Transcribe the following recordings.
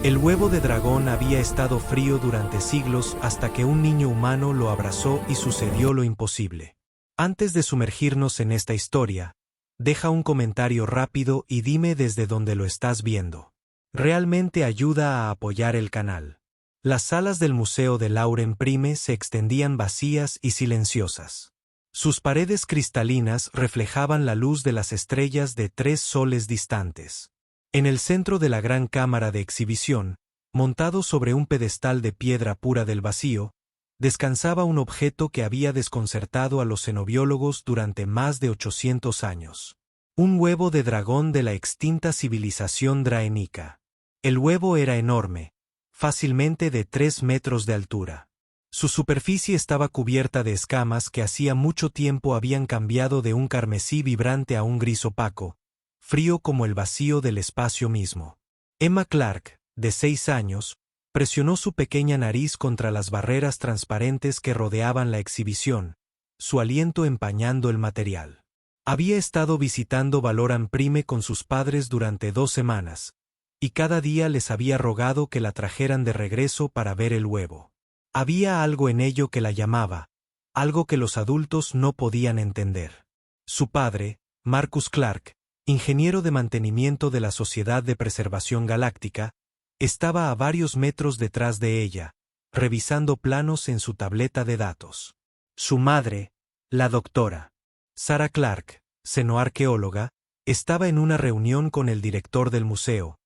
El huevo de dragón había estado frío durante siglos hasta que un niño humano lo abrazó y sucedió lo imposible. Antes de sumergirnos en esta historia, deja un comentario rápido y dime desde dónde lo estás viendo. Realmente ayuda a apoyar el canal. Las salas del Museo de Lauren Prime se extendían vacías y silenciosas. Sus paredes cristalinas reflejaban la luz de las estrellas de 3 soles distantes. En el centro de la gran cámara de exhibición, montado sobre un pedestal de piedra pura del vacío, descansaba un objeto que había desconcertado a los cenobiólogos durante más de 800 años. Un huevo de dragón de la extinta civilización draénica. El huevo era enorme, fácilmente de 3 metros de altura. Su superficie estaba cubierta de escamas que hacía mucho tiempo habían cambiado de un carmesí vibrante a un gris opaco, frío como el vacío del espacio mismo. Emma Clark, de 6 años, presionó su pequeña nariz contra las barreras transparentes que rodeaban la exhibición, su aliento empañando el material. Había estado visitando Valoran Prime con sus padres durante 2 semanas, y cada día les había rogado que la trajeran de regreso para ver el huevo. Había algo en ello que la llamaba, algo que los adultos no podían entender. Su padre, Marcus Clark, ingeniero de mantenimiento de la Sociedad de Preservación Galáctica, estaba a varios metros detrás de ella, revisando planos en su tableta de datos. Su madre, la doctora Sarah Clark, xenoarqueóloga, estaba en una reunión con el director del museo,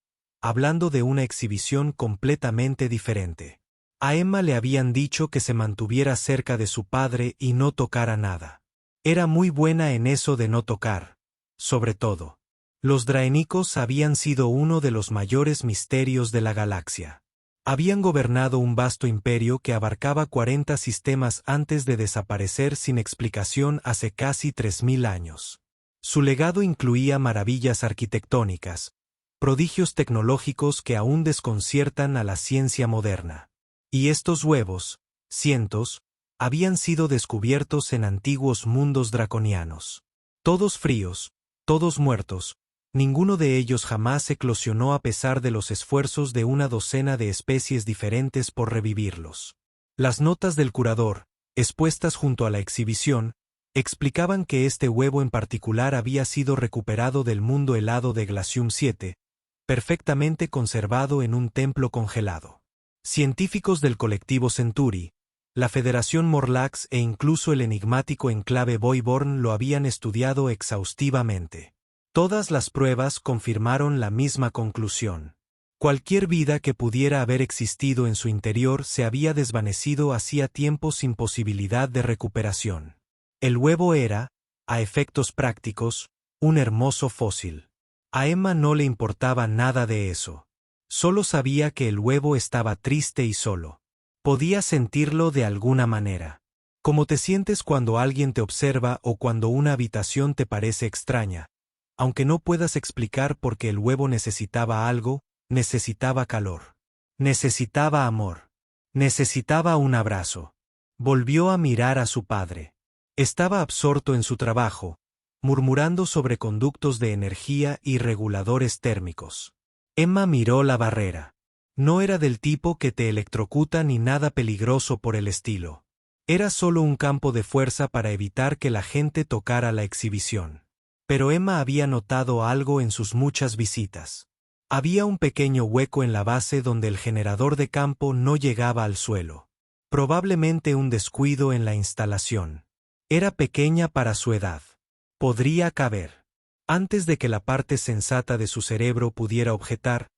hablando de una exhibición completamente diferente. A Emma le habían dicho que se mantuviera cerca de su padre y no tocara nada. Era muy buena en eso de no tocar, sobre todo. Los draénicos habían sido uno de los mayores misterios de la galaxia. Habían gobernado un vasto imperio que abarcaba 40 sistemas antes de desaparecer sin explicación hace casi 3000 años. Su legado incluía maravillas arquitectónicas, prodigios tecnológicos que aún desconciertan a la ciencia moderna. Y estos huevos, cientos, habían sido descubiertos en antiguos mundos draconianos. Todos fríos, todos muertos, ninguno de ellos jamás eclosionó a pesar de los esfuerzos de una docena de especies diferentes por revivirlos. Las notas del curador, expuestas junto a la exhibición, explicaban que este huevo en particular había sido recuperado del mundo helado de Glacium 7, perfectamente conservado en un templo congelado. Científicos del colectivo Centuri, la Federación Morlax e incluso el enigmático enclave Voiborn lo habían estudiado exhaustivamente. Todas las pruebas confirmaron la misma conclusión. Cualquier vida que pudiera haber existido en su interior se había desvanecido hacía tiempo sin posibilidad de recuperación. El huevo era, a efectos prácticos, un hermoso fósil. A Emma no le importaba nada de eso. Solo sabía que el huevo estaba triste y solo. Podía sentirlo de alguna manera. Como te sientes cuando alguien te observa o cuando una habitación te parece extraña. Aunque no puedas explicar por qué el huevo necesitaba algo, necesitaba calor. Necesitaba amor. Necesitaba un abrazo. Volvió a mirar a su padre. Estaba absorto en su trabajo, murmurando sobre conductos de energía y reguladores térmicos. Emma miró la barrera. No era del tipo que te electrocuta ni nada peligroso por el estilo. Era solo un campo de fuerza para evitar que la gente tocara la exhibición. Pero Emma había notado algo en sus muchas visitas. Había un pequeño hueco en la base donde el generador de campo no llegaba al suelo. Probablemente un descuido en la instalación. Era pequeña para su edad. Podría caber. Antes de que la parte sensata de su cerebro pudiera objetar,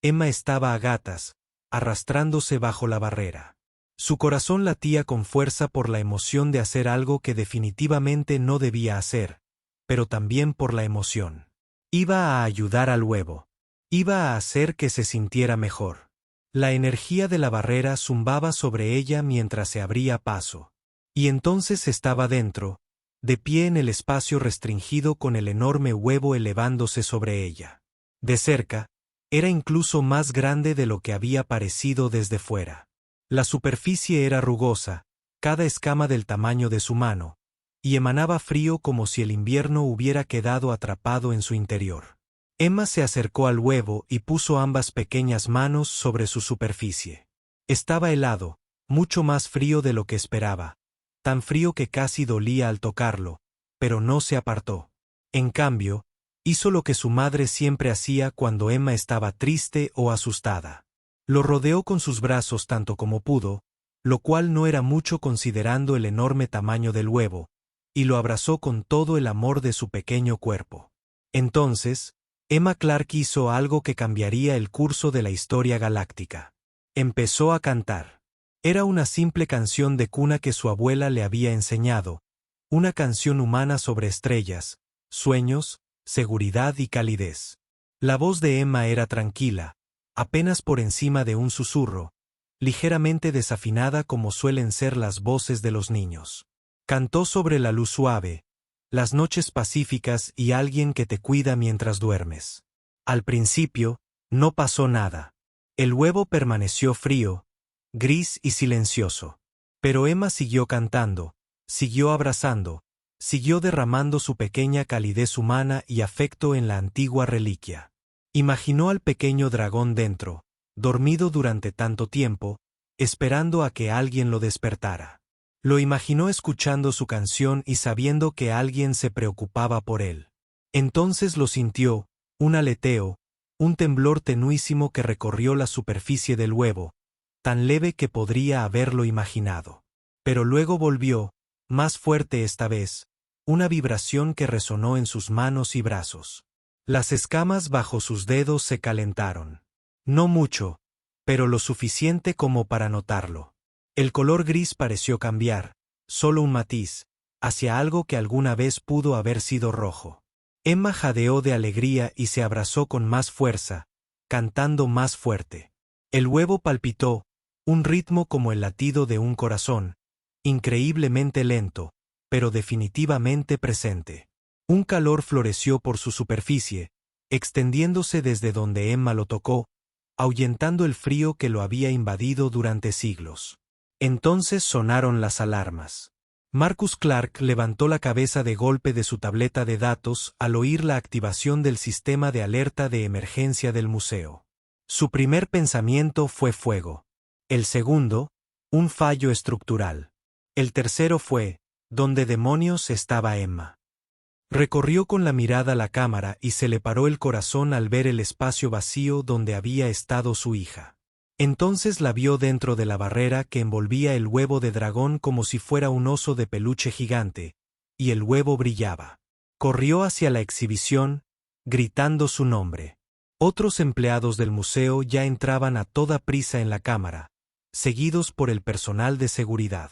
Emma estaba a gatas, arrastrándose bajo la barrera. Su corazón latía con fuerza por la emoción de hacer algo que definitivamente no debía hacer, pero también por la emoción. Iba a ayudar al huevo. Iba a hacer que se sintiera mejor. La energía de la barrera zumbaba sobre ella mientras se abría paso. Y entonces estaba dentro, de pie en el espacio restringido con el enorme huevo elevándose sobre ella. De cerca, era incluso más grande de lo que había parecido desde fuera. La superficie era rugosa, cada escama del tamaño de su mano, y emanaba frío como si el invierno hubiera quedado atrapado en su interior. Emma se acercó al huevo y puso ambas pequeñas manos sobre su superficie. Estaba helado, mucho más frío de lo que esperaba, tan frío que casi dolía al tocarlo, pero no se apartó. En cambio, hizo lo que su madre siempre hacía cuando Emma estaba triste o asustada. Lo rodeó con sus brazos tanto como pudo, lo cual no era mucho considerando el enorme tamaño del huevo, y lo abrazó con todo el amor de su pequeño cuerpo. Entonces, Emma Clark hizo algo que cambiaría el curso de la historia galáctica. Empezó a cantar. Era una simple canción de cuna que su abuela le había enseñado, una canción humana sobre estrellas, sueños, seguridad y calidez. La voz de Emma era tranquila, apenas por encima de un susurro, ligeramente desafinada como suelen ser las voces de los niños. Cantó sobre la luz suave, las noches pacíficas y alguien que te cuida mientras duermes. Al principio, no pasó nada. El huevo permaneció frío, gris y silencioso. Pero Emma siguió cantando, siguió abrazando, siguió derramando su pequeña calidez humana y afecto en la antigua reliquia. Imaginó al pequeño dragón dentro, dormido durante tanto tiempo, esperando a que alguien lo despertara. Lo imaginó escuchando su canción y sabiendo que alguien se preocupaba por él. Entonces lo sintió, un aleteo, un temblor tenuísimo que recorrió la superficie del huevo, tan leve que podría haberlo imaginado. Pero luego volvió, más fuerte esta vez, una vibración que resonó en sus manos y brazos. Las escamas bajo sus dedos se calentaron. No mucho, pero lo suficiente como para notarlo. El color gris pareció cambiar, solo un matiz, hacia algo que alguna vez pudo haber sido rojo. Emma jadeó de alegría y se abrazó con más fuerza, cantando más fuerte. El huevo palpitó, un ritmo como el latido de un corazón, increíblemente lento, pero definitivamente presente. Un calor floreció por su superficie, extendiéndose desde donde Emma lo tocó, ahuyentando el frío que lo había invadido durante siglos. Entonces sonaron las alarmas. Marcus Clark levantó la cabeza de golpe de su tableta de datos al oír la activación del sistema de alerta de emergencia del museo. Su primer pensamiento fue fuego. El segundo, un fallo estructural. El tercero fue, ¿dónde demonios estaba Emma? Recorrió con la mirada la cámara y se le paró el corazón al ver el espacio vacío donde había estado su hija. Entonces la vio dentro de la barrera que envolvía el huevo de dragón como si fuera un oso de peluche gigante, y el huevo brillaba. Corrió hacia la exhibición, gritando su nombre. Otros empleados del museo ya entraban a toda prisa en la cámara, seguidos por el personal de seguridad.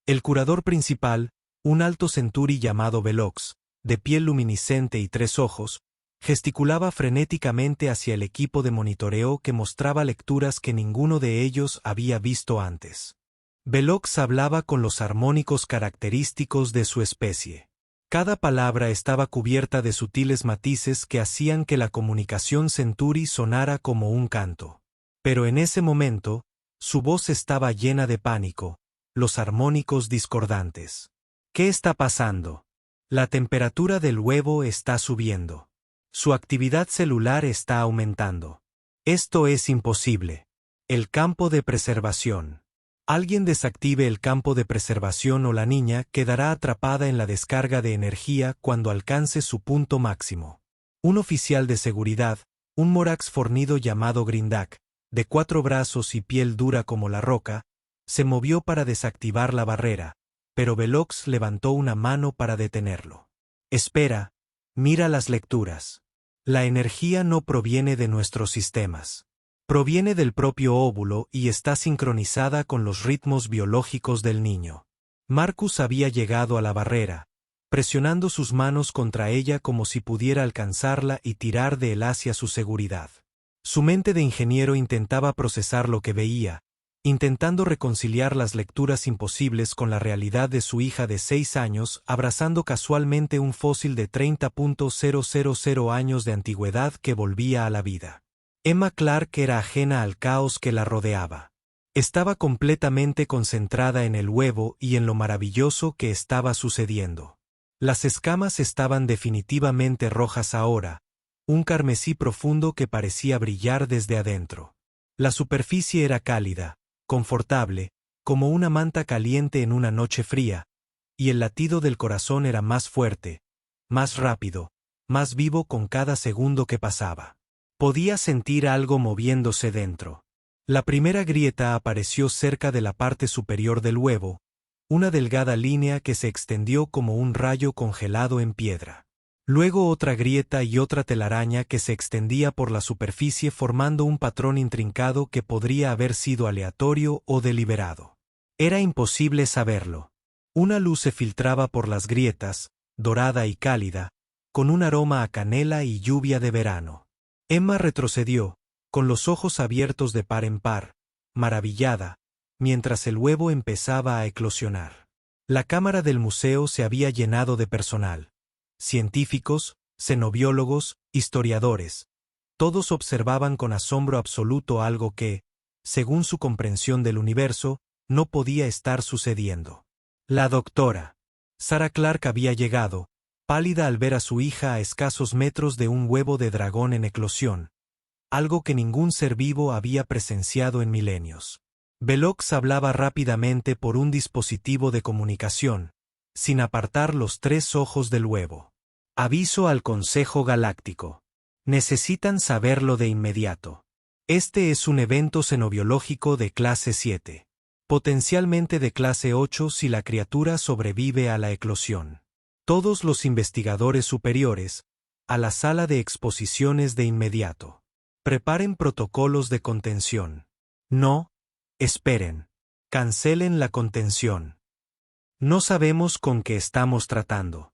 El curador principal, un alto centuri llamado Velox, de piel luminiscente y 3 ojos, gesticulaba frenéticamente hacia el equipo de monitoreo que mostraba lecturas que ninguno de ellos había visto antes. Velox hablaba con los armónicos característicos de su especie. Cada palabra estaba cubierta de sutiles matices que hacían que la comunicación centuri sonara como un canto. Pero en ese momento, su voz estaba llena de pánico, los armónicos discordantes. ¿Qué está pasando? La temperatura del huevo está subiendo. Su actividad celular está aumentando. Esto es imposible. El campo de preservación. Alguien desactive el campo de preservación o la niña quedará atrapada en la descarga de energía cuando alcance su punto máximo. Un oficial de seguridad, un morax fornido llamado Grindak, de 4 brazos y piel dura como la roca, se movió para desactivar la barrera, pero Velox levantó una mano para detenerlo. Espera, mira las lecturas. La energía no proviene de nuestros sistemas. Proviene del propio óvulo y está sincronizada con los ritmos biológicos del niño. Marcus había llegado a la barrera, presionando sus manos contra ella como si pudiera alcanzarla y tirar de él hacia su seguridad. Su mente de ingeniero intentaba procesar lo que veía, intentando reconciliar las lecturas imposibles con la realidad de su hija de 6 años abrazando casualmente un fósil de 30.000 años de antigüedad que volvía a la vida. Emma Clark era ajena al caos que la rodeaba. Estaba completamente concentrada en el huevo y en lo maravilloso que estaba sucediendo. Las escamas estaban definitivamente rojas ahora, un carmesí profundo que parecía brillar desde adentro. La superficie era cálida, confortable, como una manta caliente en una noche fría, y el latido del corazón era más fuerte, más rápido, más vivo con cada segundo que pasaba. Podía sentir algo moviéndose dentro. La primera grieta apareció cerca de la parte superior del huevo, una delgada línea que se extendió como un rayo congelado en piedra. Luego otra grieta y otra telaraña que se extendía por la superficie formando un patrón intrincado que podría haber sido aleatorio o deliberado. Era imposible saberlo. Una luz se filtraba por las grietas, dorada y cálida, con un aroma a canela y lluvia de verano. Emma retrocedió, con los ojos abiertos de par en par, maravillada, mientras el huevo empezaba a eclosionar. La cámara del museo se había llenado de personal. Científicos, xenobiólogos, historiadores. Todos observaban con asombro absoluto algo que, según su comprensión del universo, no podía estar sucediendo. La doctora Sarah Clark había llegado, pálida al ver a su hija a escasos metros de un huevo de dragón en eclosión, algo que ningún ser vivo había presenciado en milenios. Velox hablaba rápidamente por un dispositivo de comunicación, sin apartar los 3 ojos del huevo. Aviso al Consejo Galáctico. Necesitan saberlo de inmediato. Este es un evento xenobiológico de clase 7. Potencialmente de clase 8 si la criatura sobrevive a la eclosión. Todos los investigadores superiores, a la sala de exposiciones de inmediato. Preparen protocolos de contención. No, esperen. Cancelen la contención. No sabemos con qué estamos tratando.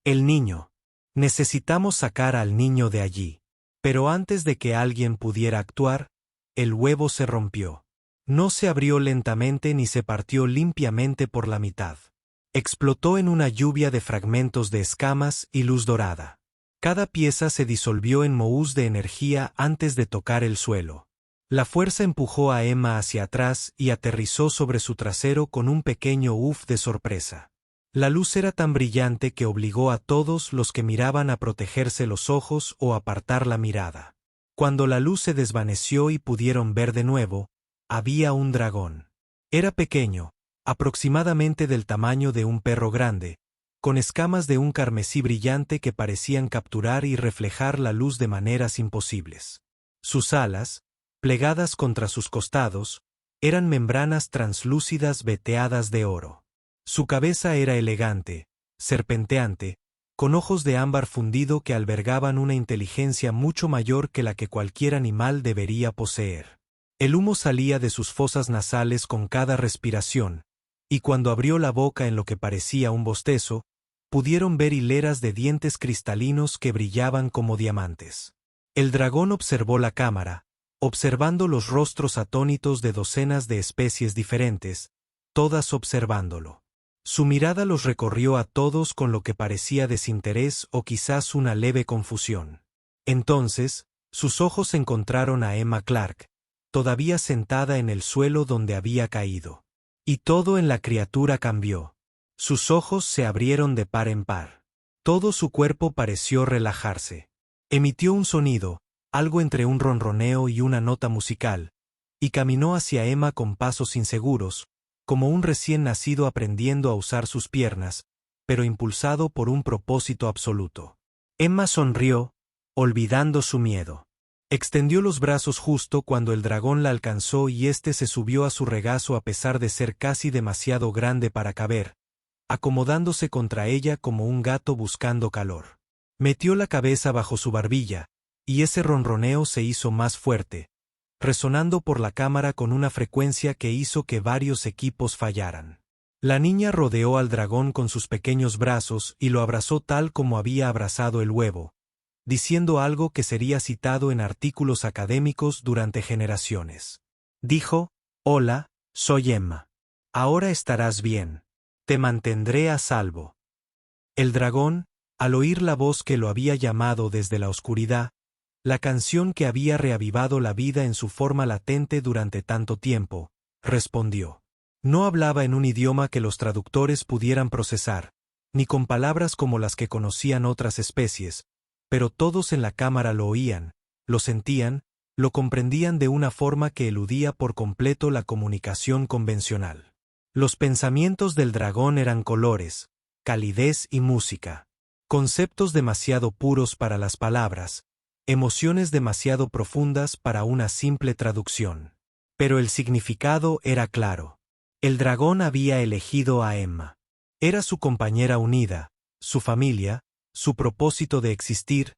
El niño. Necesitamos sacar al niño de allí. Pero antes de que alguien pudiera actuar, el huevo se rompió. No se abrió lentamente ni se partió limpiamente por la mitad. Explotó en una lluvia de fragmentos de escamas y luz dorada. Cada pieza se disolvió en mohús de energía antes de tocar el suelo. La fuerza empujó a Emma hacia atrás y aterrizó sobre su trasero con un pequeño uf de sorpresa. La luz era tan brillante que obligó a todos los que miraban a protegerse los ojos o apartar la mirada. Cuando la luz se desvaneció y pudieron ver de nuevo, había un dragón. Era pequeño, aproximadamente del tamaño de un perro grande, con escamas de un carmesí brillante que parecían capturar y reflejar la luz de maneras imposibles. Sus alas, plegadas contra sus costados, eran membranas translúcidas veteadas de oro. Su cabeza era elegante, serpenteante, con ojos de ámbar fundido que albergaban una inteligencia mucho mayor que la que cualquier animal debería poseer. El humo salía de sus fosas nasales con cada respiración, y cuando abrió la boca en lo que parecía un bostezo, pudieron ver hileras de dientes cristalinos que brillaban como diamantes. El dragón observó la cámara, observando los rostros atónitos de docenas de especies diferentes, todas observándolo. Su mirada los recorrió a todos con lo que parecía desinterés o quizás una leve confusión. Entonces, sus ojos encontraron a Emma Clark, todavía sentada en el suelo donde había caído. Y todo en la criatura cambió. Sus ojos se abrieron de par en par. Todo su cuerpo pareció relajarse. Emitió un sonido, algo entre un ronroneo y una nota musical, y caminó hacia Emma con pasos inseguros, como un recién nacido aprendiendo a usar sus piernas, pero impulsado por un propósito absoluto. Emma sonrió, olvidando su miedo. Extendió los brazos justo cuando el dragón la alcanzó y éste se subió a su regazo a pesar de ser casi demasiado grande para caber, acomodándose contra ella como un gato buscando calor. Metió la cabeza bajo su barbilla, y ese ronroneo se hizo más fuerte, resonando por la cámara con una frecuencia que hizo que varios equipos fallaran. La niña rodeó al dragón con sus pequeños brazos y lo abrazó tal como había abrazado el huevo, diciendo algo que sería citado en artículos académicos durante generaciones. Dijo: «Hola, soy Emma. Ahora estarás bien. Te mantendré a salvo». El dragón, al oír la voz que lo había llamado desde la oscuridad, la canción que había reavivado la vida en su forma latente durante tanto tiempo, respondió. No hablaba en un idioma que los traductores pudieran procesar, ni con palabras como las que conocían otras especies, pero todos en la cámara lo oían, lo sentían, lo comprendían de una forma que eludía por completo la comunicación convencional. Los pensamientos del dragón eran colores, calidez y música. Conceptos demasiado puros para las palabras, emociones demasiado profundas para una simple traducción. Pero el significado era claro. El dragón había elegido a Emma. Era su compañera unida, su familia, su propósito de existir,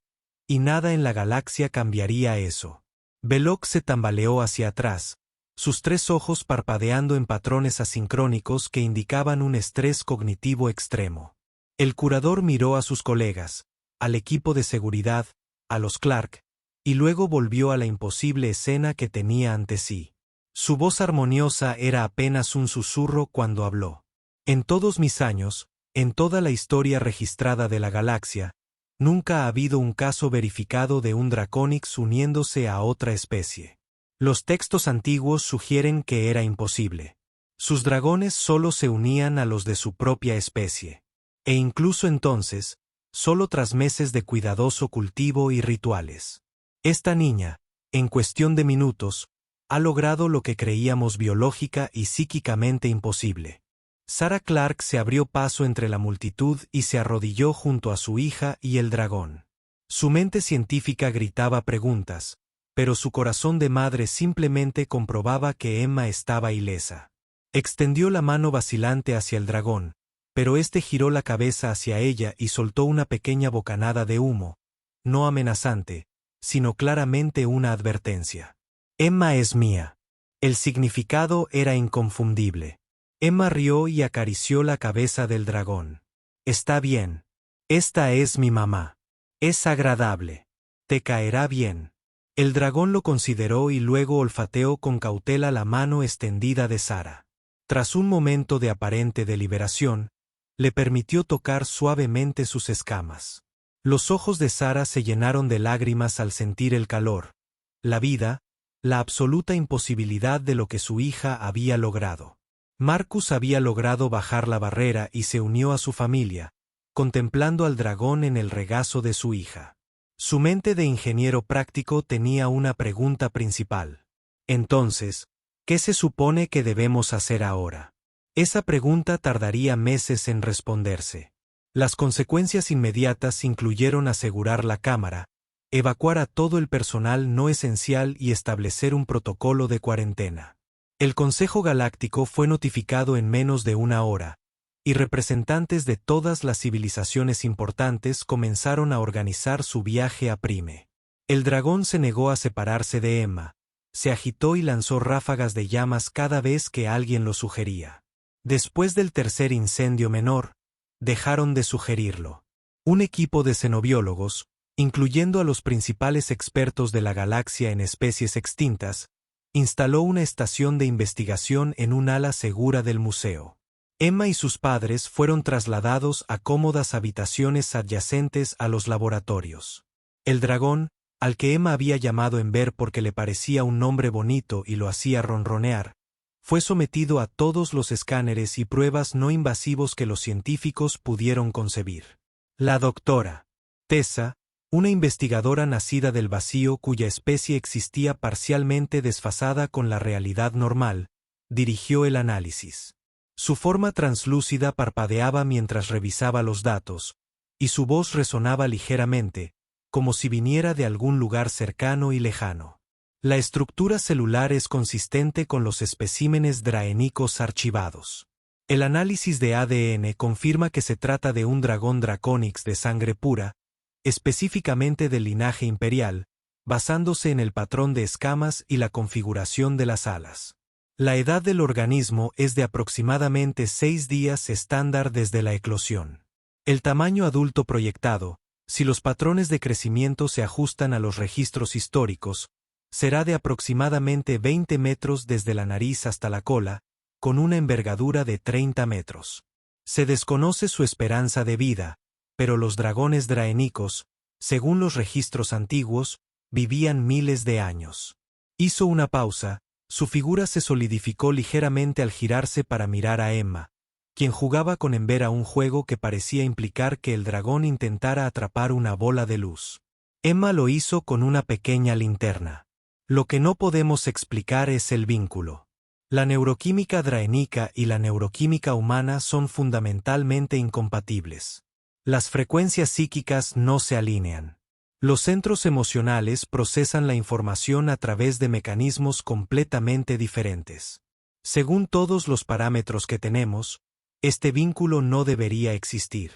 y nada en la galaxia cambiaría eso. Belloc se tambaleó hacia atrás, sus 3 ojos parpadeando en patrones asincrónicos que indicaban un estrés cognitivo extremo. El curador miró a sus colegas, al equipo de seguridad, a los Clark, y luego volvió a la imposible escena que tenía ante sí. Su voz armoniosa era apenas un susurro cuando habló. En todos mis años, en toda la historia registrada de la galaxia, nunca ha habido un caso verificado de un Draconix uniéndose a otra especie. Los textos antiguos sugieren que era imposible. Sus dragones solo se unían a los de su propia especie. E incluso entonces, solo tras meses de cuidadoso cultivo y rituales. Esta niña, en cuestión de minutos, ha logrado lo que creíamos biológica y psíquicamente imposible. Sarah Clark se abrió paso entre la multitud y se arrodilló junto a su hija y el dragón. Su mente científica gritaba preguntas, pero su corazón de madre simplemente comprobaba que Emma estaba ilesa. Extendió la mano vacilante hacia el dragón, pero éste giró la cabeza hacia ella y soltó una pequeña bocanada de humo, no amenazante, sino claramente una advertencia. Emma es mía. El significado era inconfundible. Emma rió y acarició la cabeza del dragón. Está bien. Esta es mi mamá. Es agradable. Te caerá bien. El dragón lo consideró y luego olfateó con cautela la mano extendida de Sarah. Tras un momento de aparente deliberación, le permitió tocar suavemente sus escamas. Los ojos de Sarah se llenaron de lágrimas al sentir el calor, la vida, la absoluta imposibilidad de lo que su hija había logrado. Marcus había logrado bajar la barrera y se unió a su familia, contemplando al dragón en el regazo de su hija. Su mente de ingeniero práctico tenía una pregunta principal. Entonces, ¿qué se supone que debemos hacer ahora? Esa pregunta tardaría meses en responderse. Las consecuencias inmediatas incluyeron asegurar la cámara, evacuar a todo el personal no esencial y establecer un protocolo de cuarentena. El Consejo Galáctico fue notificado en menos de una hora, y representantes de todas las civilizaciones importantes comenzaron a organizar su viaje a Prime. El dragón se negó a separarse de Emma, se agitó y lanzó ráfagas de llamas cada vez que alguien lo sugería. Después del tercer incendio menor, dejaron de sugerirlo. Un equipo de xenobiólogos, incluyendo a los principales expertos de la galaxia en especies extintas, instaló una estación de investigación en un ala segura del museo. Emma y sus padres fueron trasladados a cómodas habitaciones adyacentes a los laboratorios. El dragón, al que Emma había llamado Enver porque le parecía un nombre bonito y lo hacía ronronear, fue sometido a todos los escáneres y pruebas no invasivos que los científicos pudieron concebir. La doctora Tessa, una investigadora nacida del vacío cuya especie existía parcialmente desfasada con la realidad normal, dirigió el análisis. Su forma translúcida parpadeaba mientras revisaba los datos, y su voz resonaba ligeramente, como si viniera de algún lugar cercano y lejano. La estructura celular es consistente con los especímenes draénicos archivados. El análisis de ADN confirma que se trata de un dragón Draconix de sangre pura, específicamente del linaje imperial, basándose en el patrón de escamas y la configuración de las alas. La edad del organismo es de aproximadamente 6 días estándar desde la eclosión. El tamaño adulto proyectado, si los patrones de crecimiento se ajustan a los registros históricos, será de aproximadamente 20 metros desde la nariz hasta la cola, con una envergadura de 30 metros. Se desconoce su esperanza de vida, pero los dragones draénicos, según los registros antiguos, vivían miles de años. Hizo una pausa, su figura se solidificó ligeramente al girarse para mirar a Emma, quien jugaba con Ember a un juego que parecía implicar que el dragón intentara atrapar una bola de luz. Emma lo hizo con una pequeña linterna. Lo que no podemos explicar es el vínculo. La neuroquímica draénica y la neuroquímica humana son fundamentalmente incompatibles. Las frecuencias psíquicas no se alinean. Los centros emocionales procesan la información a través de mecanismos completamente diferentes. Según todos los parámetros que tenemos, este vínculo no debería existir.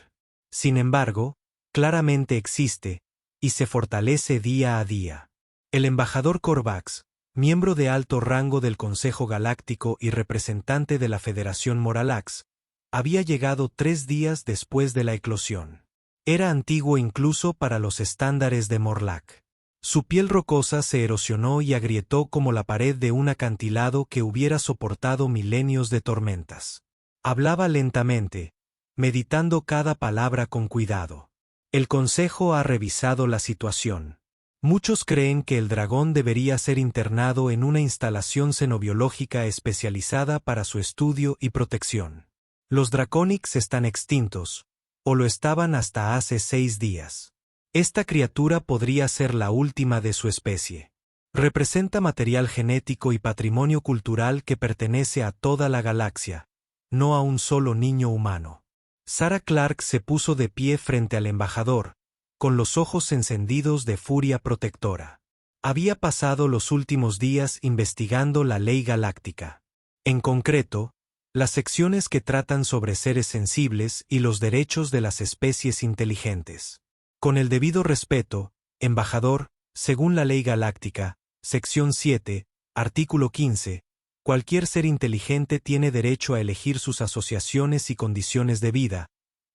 Sin embargo, claramente existe, y se fortalece día a día. El embajador Corvax, miembro de alto rango del Consejo Galáctico y representante de la Federación Moralax, había llegado 3 días después de la eclosión. Era antiguo incluso para los estándares de Morlac. Su piel rocosa se erosionó y agrietó como la pared de un acantilado que hubiera soportado milenios de tormentas. Hablaba lentamente, meditando cada palabra con cuidado. El Consejo ha revisado la situación. Muchos creen que el dragón debería ser internado en una instalación xenobiológica especializada para su estudio y protección. Los Draconics están extintos, o lo estaban hasta hace 6 días. Esta criatura podría ser la última de su especie. Representa material genético y patrimonio cultural que pertenece a toda la galaxia, no a un solo niño humano. Sarah Clark se puso de pie frente al embajador, con los ojos encendidos de furia protectora. Había pasado los últimos días investigando la ley galáctica. En concreto, las secciones que tratan sobre seres sensibles y los derechos de las especies inteligentes. Con el debido respeto, embajador, según la ley galáctica, sección 7, artículo 15, cualquier ser inteligente tiene derecho a elegir sus asociaciones y condiciones de vida,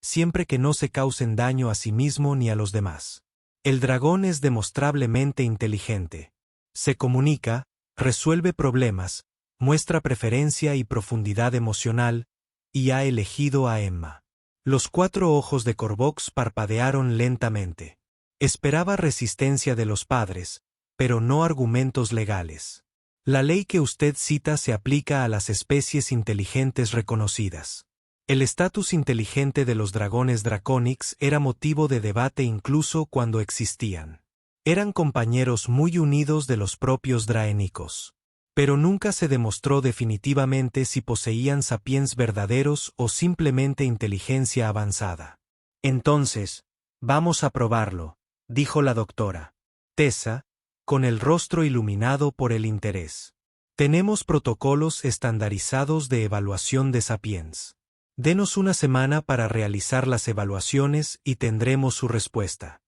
siempre que no se causen daño a sí mismo ni a los demás. El dragón es demostrablemente inteligente. Se comunica, resuelve problemas, muestra preferencia y profundidad emocional, y ha elegido a Emma. Los 4 ojos de Corvox parpadearon lentamente. Esperaba resistencia de los padres, pero no argumentos legales. La ley que usted cita se aplica a las especies inteligentes reconocidas. El estatus inteligente de los dragones Draconics era motivo de debate incluso cuando existían. Eran compañeros muy unidos de los propios draénicos. Pero nunca se demostró definitivamente si poseían sapiens verdaderos o simplemente inteligencia avanzada. Entonces, vamos a probarlo, dijo la doctora Tessa, con el rostro iluminado por el interés. Tenemos protocolos estandarizados de evaluación de sapiens. Denos una semana para realizar las evaluaciones y tendremos su respuesta.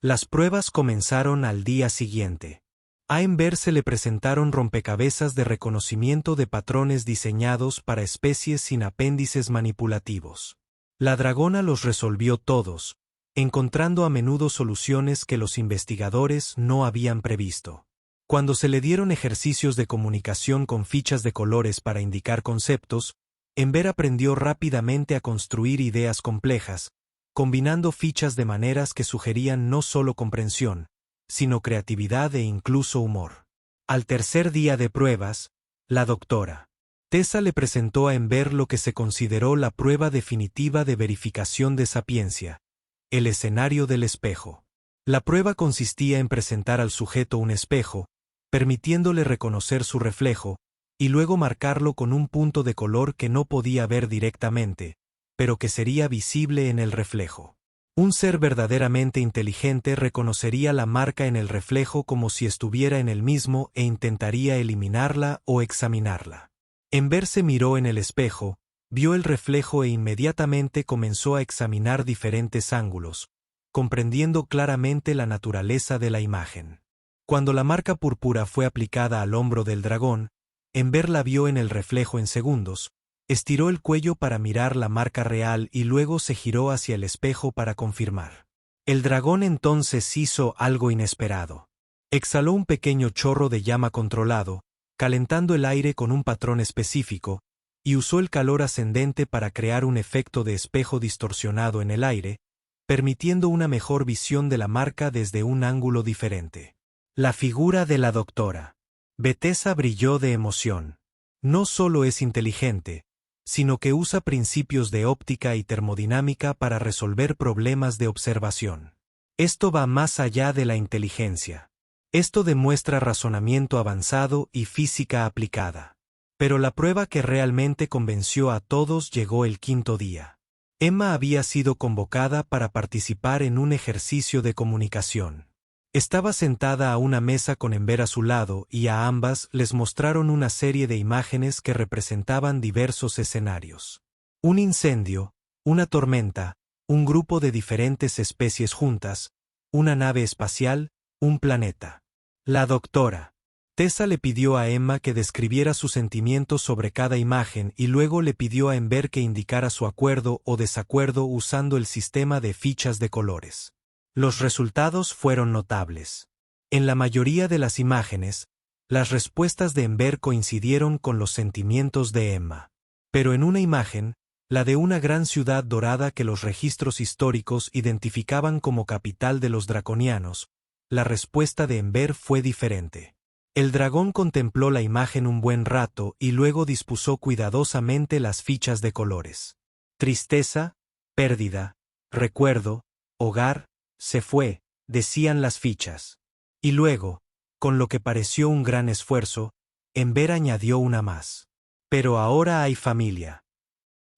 Las pruebas comenzaron al día siguiente. A Ember se le presentaron rompecabezas de reconocimiento de patrones diseñados para especies sin apéndices manipulativos. La dragona los resolvió todos, encontrando a menudo soluciones que los investigadores no habían previsto. Cuando se le dieron ejercicios de comunicación con fichas de colores para indicar conceptos, Ember aprendió rápidamente a construir ideas complejas, combinando fichas de maneras que sugerían no solo comprensión, sino creatividad e incluso humor. Al tercer día de pruebas, la doctora Tessa le presentó a Ember lo que se consideró la prueba definitiva de verificación de sapiencia, el escenario del espejo. La prueba consistía en presentar al sujeto un espejo, permitiéndole reconocer su reflejo, y luego marcarlo con un punto de color que no podía ver directamente, pero que sería visible en el reflejo. Un ser verdaderamente inteligente reconocería la marca en el reflejo como si estuviera en el mismo e intentaría eliminarla o examinarla. Ember se miró en el espejo, vio el reflejo e inmediatamente comenzó a examinar diferentes ángulos, comprendiendo claramente la naturaleza de la imagen. Cuando la marca púrpura fue aplicada al hombro del dragón, Ember la vio en el reflejo en segundos, estiró el cuello para mirar la marca real y luego se giró hacia el espejo para confirmar. El dragón entonces hizo algo inesperado. Exhaló un pequeño chorro de llama controlado, calentando el aire con un patrón específico, y usó el calor ascendente para crear un efecto de espejo distorsionado en el aire, permitiendo una mejor visión de la marca desde un ángulo diferente. La figura de la doctora Tessa brilló de emoción. No solo es inteligente, sino que usa principios de óptica y termodinámica para resolver problemas de observación. Esto va más allá de la inteligencia. Esto demuestra razonamiento avanzado y física aplicada. Pero la prueba que realmente convenció a todos llegó el quinto día. Emma había sido convocada para participar en un ejercicio de comunicación. Estaba sentada a una mesa con Ember a su lado y a ambas les mostraron una serie de imágenes que representaban diversos escenarios. Un incendio, una tormenta, un grupo de diferentes especies juntas, una nave espacial, un planeta. La doctora Tessa le pidió a Emma que describiera sus sentimientos sobre cada imagen y luego le pidió a Ember que indicara su acuerdo o desacuerdo usando el sistema de fichas de colores. Los resultados fueron notables. En la mayoría de las imágenes, las respuestas de Ember coincidieron con los sentimientos de Emma. Pero en una imagen, la de una gran ciudad dorada que los registros históricos identificaban como capital de los draconianos, la respuesta de Ember fue diferente. El dragón contempló la imagen un buen rato y luego dispuso cuidadosamente las fichas de colores. Tristeza, pérdida, recuerdo, hogar, se fue, decían las fichas. Y luego, con lo que pareció un gran esfuerzo, Ember añadió una más. Pero ahora hay familia.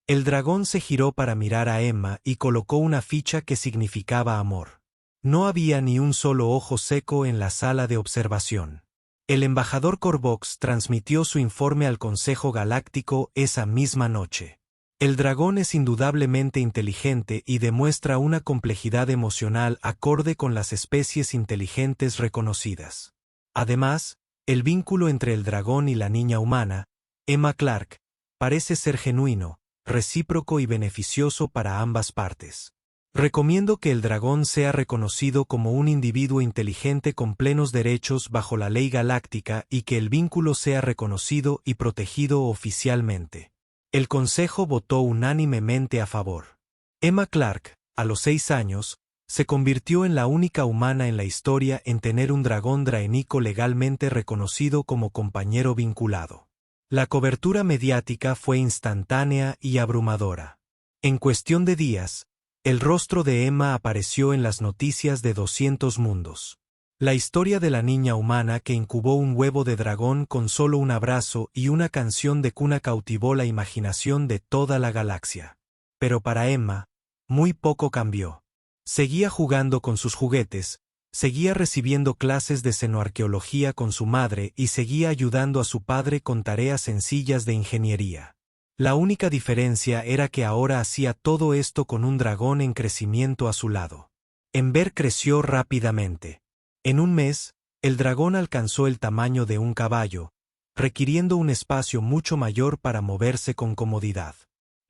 El dragón se giró para mirar a Emma y colocó una ficha que significaba amor. No había ni un solo ojo seco en la sala de observación. El embajador Corvox transmitió su informe al Consejo Galáctico esa misma noche. El dragón es indudablemente inteligente y demuestra una complejidad emocional acorde con las especies inteligentes reconocidas. Además, el vínculo entre el dragón y la niña humana, Emma Clark, parece ser genuino, recíproco y beneficioso para ambas partes. Recomiendo que el dragón sea reconocido como un individuo inteligente con plenos derechos bajo la ley galáctica y que el vínculo sea reconocido y protegido oficialmente. El Consejo votó unánimemente a favor. Emma Clark, a los 6 años, se convirtió en la única humana en la historia en tener un dragón draénico legalmente reconocido como compañero vinculado. La cobertura mediática fue instantánea y abrumadora. En cuestión de días, el rostro de Emma apareció en las noticias de 200 mundos. La historia de la niña humana que incubó un huevo de dragón con solo un abrazo y una canción de cuna cautivó la imaginación de toda la galaxia. Pero para Emma, muy poco cambió. Seguía jugando con sus juguetes, seguía recibiendo clases de xenoarqueología con su madre y seguía ayudando a su padre con tareas sencillas de ingeniería. La única diferencia era que ahora hacía todo esto con un dragón en crecimiento a su lado. Ember creció rápidamente. En un mes, el dragón alcanzó el tamaño de un caballo, requiriendo un espacio mucho mayor para moverse con comodidad.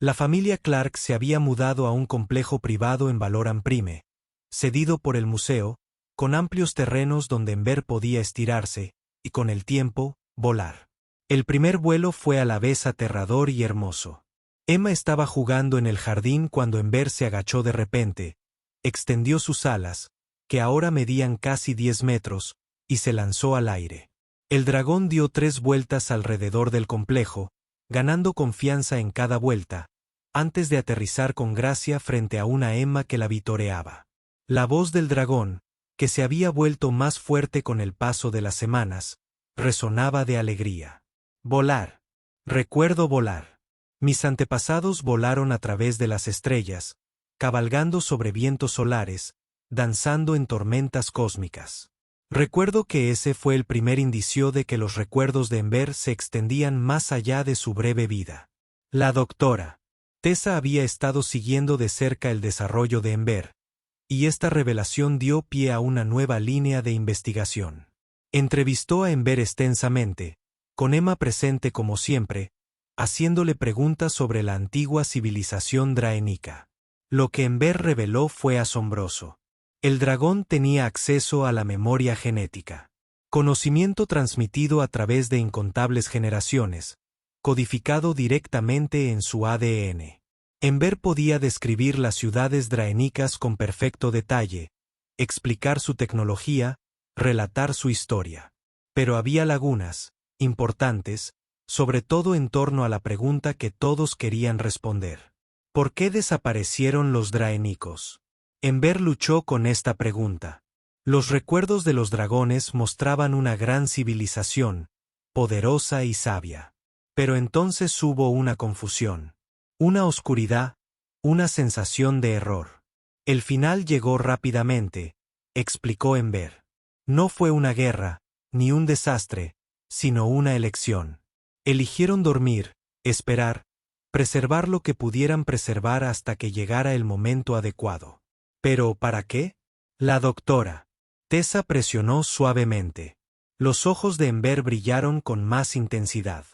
La familia Clark se había mudado a un complejo privado en Valoran Prime, cedido por el museo, con amplios terrenos donde Ember podía estirarse, y con el tiempo, volar. El primer vuelo fue a la vez aterrador y hermoso. Emma estaba jugando en el jardín cuando Ember se agachó de repente, extendió sus alas, que ahora medían casi 10 metros, y se lanzó al aire. El dragón dio 3 vueltas alrededor del complejo, ganando confianza en cada vuelta, antes de aterrizar con gracia frente a una Emma que la vitoreaba. La voz del dragón, que se había vuelto más fuerte con el paso de las semanas, resonaba de alegría. Volar. Recuerdo volar. Mis antepasados volaron a través de las estrellas, cabalgando sobre vientos solares, danzando en tormentas cósmicas. Recuerdo que ese fue el primer indicio de que los recuerdos de Ember se extendían más allá de su breve vida. La doctora Tessa había estado siguiendo de cerca el desarrollo de Ember, y esta revelación dio pie a una nueva línea de investigación. Entrevistó a Ember extensamente, con Emma presente como siempre, haciéndole preguntas sobre la antigua civilización draénica. Lo que Ember reveló fue asombroso. El dragón tenía acceso a la memoria genética. Conocimiento transmitido a través de incontables generaciones, codificado directamente en su ADN. Ember podía describir las ciudades draénicas con perfecto detalle, explicar su tecnología, relatar su historia. Pero había lagunas, importantes, sobre todo en torno a la pregunta que todos querían responder. ¿Por qué desaparecieron los draenicos? Ember luchó con esta pregunta. Los recuerdos de los dragones mostraban una gran civilización, poderosa y sabia. Pero entonces hubo una confusión, una oscuridad, una sensación de error. El final llegó rápidamente, explicó Ember. No fue una guerra, ni un desastre, sino una elección. Eligieron dormir, esperar, preservar lo que pudieran preservar hasta que llegara el momento adecuado. ¿Pero para qué? La doctora Tessa presionó suavemente. Los ojos de Ember brillaron con más intensidad.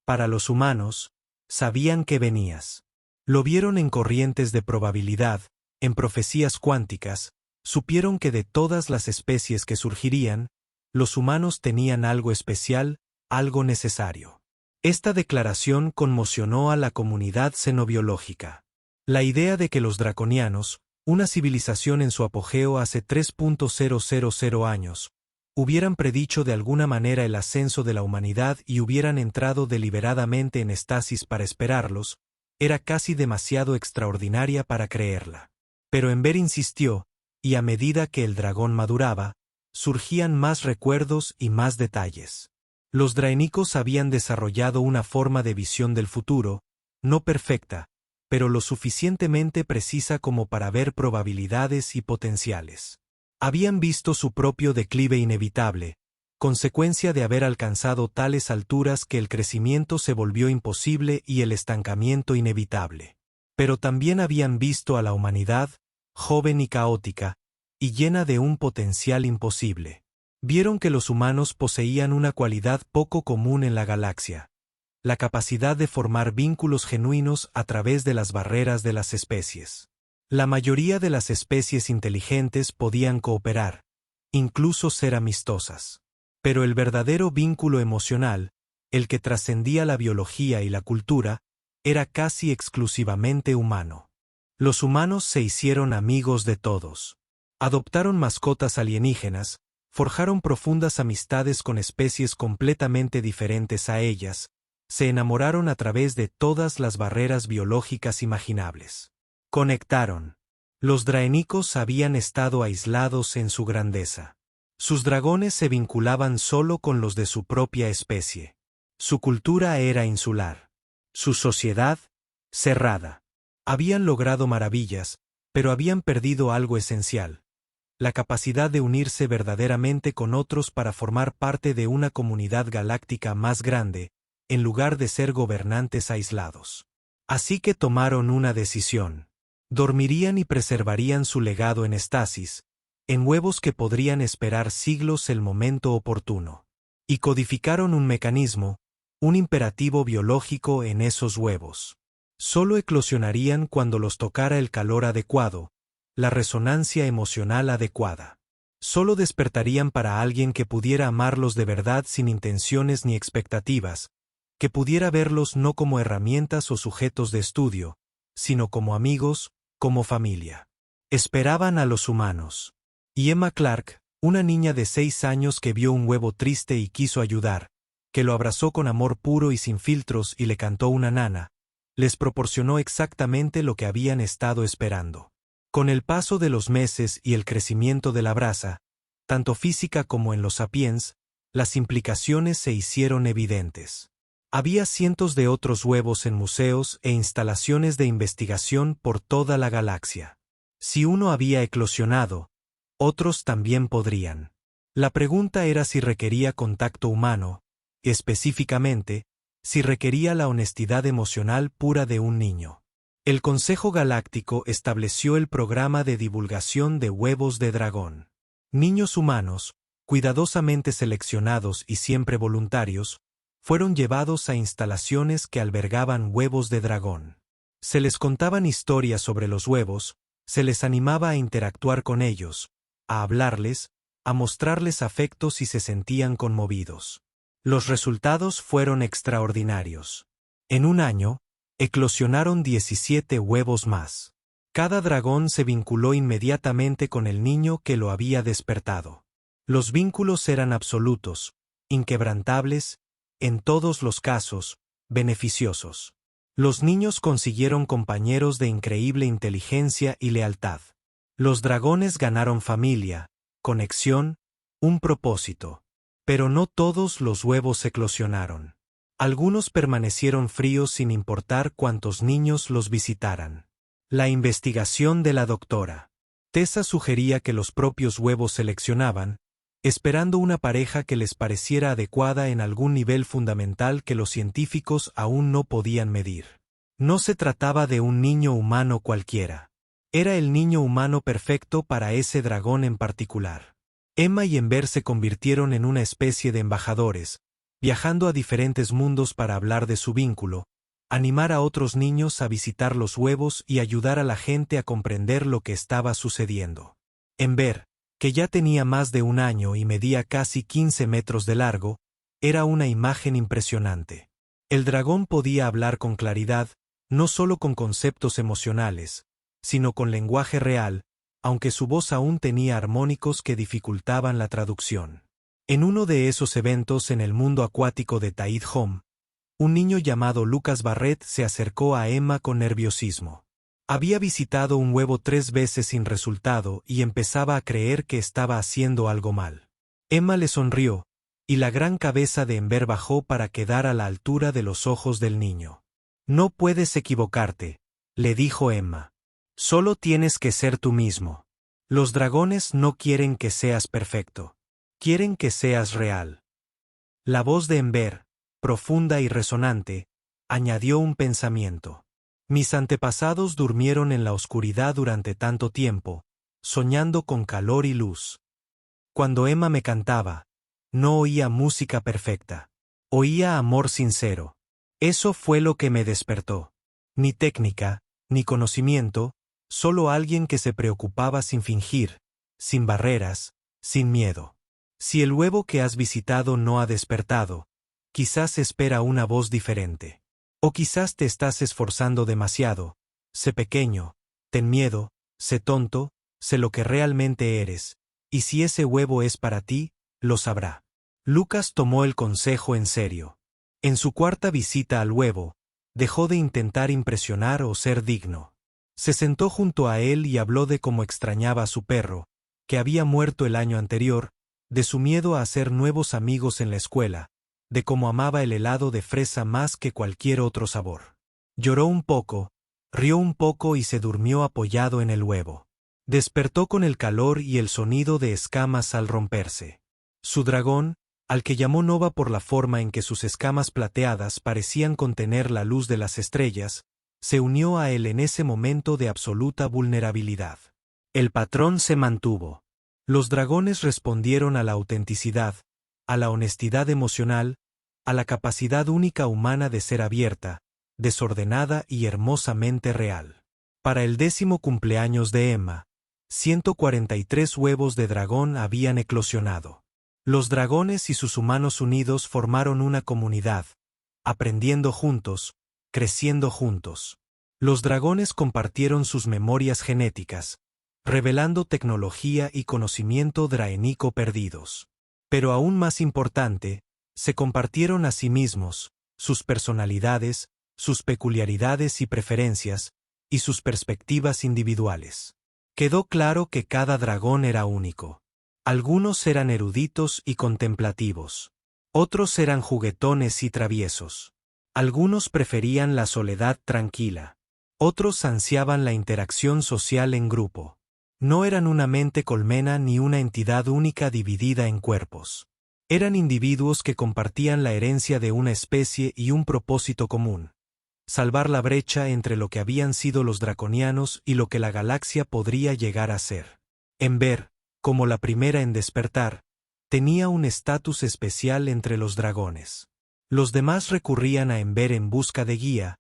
Para los humanos, sabían que venías. Lo vieron en corrientes de probabilidad, en profecías cuánticas, supieron que de todas las especies que surgirían, los humanos tenían algo especial, algo necesario. Esta declaración conmocionó a la comunidad xenobiológica. La idea de que los draconianos, una civilización en su apogeo hace 3.000 años, hubieran predicho de alguna manera el ascenso de la humanidad y hubieran entrado deliberadamente en estasis para esperarlos, era casi demasiado extraordinaria para creerla. Pero Ember insistió, y a medida que el dragón maduraba, surgían más recuerdos y más detalles. Los draenicos habían desarrollado una forma de visión del futuro, no perfecta, pero lo suficientemente precisa como para ver probabilidades y potenciales. Habían visto su propio declive inevitable, consecuencia de haber alcanzado tales alturas que el crecimiento se volvió imposible y el estancamiento inevitable. Pero también habían visto a la humanidad, joven y caótica, y llena de un potencial imposible. Vieron que los humanos poseían una cualidad poco común en la galaxia: la capacidad de formar vínculos genuinos a través de las barreras de las especies. La mayoría de las especies inteligentes podían cooperar, incluso ser amistosas. Pero el verdadero vínculo emocional, el que trascendía la biología y la cultura, era casi exclusivamente humano. Los humanos se hicieron amigos de todos. Adoptaron mascotas alienígenas, forjaron profundas amistades con especies completamente diferentes a ellas, se enamoraron a través de todas las barreras biológicas imaginables. Conectaron. Los draenicos habían estado aislados en su grandeza. Sus dragones se vinculaban solo con los de su propia especie. Su cultura era insular. Su sociedad, cerrada. Habían logrado maravillas, pero habían perdido algo esencial: la capacidad de unirse verdaderamente con otros para formar parte de una comunidad galáctica más grande, en lugar de ser gobernantes aislados. Así que tomaron una decisión. Dormirían y preservarían su legado en estasis, en huevos que podrían esperar siglos el momento oportuno. Y codificaron un mecanismo, un imperativo biológico en esos huevos. Solo eclosionarían cuando los tocara el calor adecuado, la resonancia emocional adecuada. Solo despertarían para alguien que pudiera amarlos de verdad sin intenciones ni expectativas, que pudiera verlos no como herramientas o sujetos de estudio, sino como amigos, como familia. Esperaban a los humanos. Y Emma Clark, una niña de 6 años que vio un huevo triste y quiso ayudar, que lo abrazó con amor puro y sin filtros y le cantó una nana, les proporcionó exactamente lo que habían estado esperando. Con el paso de los meses y el crecimiento de la brasa, tanto física como en los sapiens, las implicaciones se hicieron evidentes. Había cientos de otros huevos en museos e instalaciones de investigación por toda la galaxia. Si uno había eclosionado, otros también podrían. La pregunta era si requería contacto humano, y específicamente, si requería la honestidad emocional pura de un niño. El Consejo Galáctico estableció el programa de divulgación de huevos de dragón. Niños humanos, cuidadosamente seleccionados y siempre voluntarios, fueron llevados a instalaciones que albergaban huevos de dragón. Se les contaban historias sobre los huevos, se les animaba a interactuar con ellos, a hablarles, a mostrarles afecto si se sentían conmovidos. Los resultados fueron extraordinarios. En un año, eclosionaron 17 huevos más. Cada dragón se vinculó inmediatamente con el niño que lo había despertado. Los vínculos eran absolutos, inquebrantables, en todos los casos, beneficiosos. Los niños consiguieron compañeros de increíble inteligencia y lealtad. Los dragones ganaron familia, conexión, un propósito. Pero no todos los huevos eclosionaron. Algunos permanecieron fríos sin importar cuántos niños los visitaran. La investigación de la doctora Tessa sugería que los propios huevos seleccionaban, esperando una pareja que les pareciera adecuada en algún nivel fundamental que los científicos aún no podían medir. No se trataba de un niño humano cualquiera. Era el niño humano perfecto para ese dragón en particular. Emma y Ember se convirtieron en una especie de embajadores, viajando a diferentes mundos para hablar de su vínculo, animar a otros niños a visitar los huevos y ayudar a la gente a comprender lo que estaba sucediendo. Ember, que ya tenía más de un año y medía casi 15 metros de largo, era una imagen impresionante. El dragón podía hablar con claridad, no solo con conceptos emocionales, sino con lenguaje real, aunque su voz aún tenía armónicos que dificultaban la traducción. En uno de esos eventos en el mundo acuático de Taid Home, un niño llamado Lucas Barrett se acercó a Emma con nerviosismo. Había visitado un huevo 3 veces sin resultado y empezaba a creer que estaba haciendo algo mal. Emma le sonrió, y la gran cabeza de Ember bajó para quedar a la altura de los ojos del niño. No puedes equivocarte, le dijo Emma. Solo tienes que ser tú mismo. Los dragones no quieren que seas perfecto. Quieren que seas real. La voz de Ember, profunda y resonante, añadió un pensamiento. Mis antepasados durmieron en la oscuridad durante tanto tiempo, soñando con calor y luz. Cuando Emma me cantaba, no oía música perfecta. Oía amor sincero. Eso fue lo que me despertó. Ni técnica, ni conocimiento, solo alguien que se preocupaba sin fingir, sin barreras, sin miedo. Si el huevo que has visitado no ha despertado, quizás espera una voz diferente. O quizás te estás esforzando demasiado. Sé pequeño, ten miedo, sé tonto, sé lo que realmente eres, y si ese huevo es para ti, lo sabrá. Lucas tomó el consejo en serio. En su cuarta visita al huevo, dejó de intentar impresionar o ser digno. Se sentó junto a él y habló de cómo extrañaba a su perro, que había muerto el año anterior, de su miedo a hacer nuevos amigos en la escuela, de cómo amaba el helado de fresa más que cualquier otro sabor. Lloró un poco, rió un poco y se durmió apoyado en el huevo. Despertó con el calor y el sonido de escamas al romperse. Su dragón, al que llamó Nova por la forma en que sus escamas plateadas parecían contener la luz de las estrellas, se unió a él en ese momento de absoluta vulnerabilidad. El patrón se mantuvo. Los dragones respondieron a la autenticidad, a la honestidad emocional, a la capacidad única humana de ser abierta, desordenada y hermosamente real. Para el 10º cumpleaños de Emma, 143 huevos de dragón habían eclosionado. Los dragones y sus humanos unidos formaron una comunidad, aprendiendo juntos, creciendo juntos. Los dragones compartieron sus memorias genéticas, revelando tecnología y conocimiento draénico perdidos. Pero aún más importante, se compartieron a sí mismos, sus personalidades, sus peculiaridades y preferencias, y sus perspectivas individuales. Quedó claro que cada dragón era único. Algunos eran eruditos y contemplativos. Otros eran juguetones y traviesos. Algunos preferían la soledad tranquila. Otros ansiaban la interacción social en grupo. No eran una mente colmena ni una entidad única dividida en cuerpos. Eran individuos que compartían la herencia de una especie y un propósito común: salvar la brecha entre lo que habían sido los draconianos y lo que la galaxia podría llegar a ser. Ember, como la primera en despertar, tenía un estatus especial entre los dragones. Los demás recurrían a Ember en busca de guía,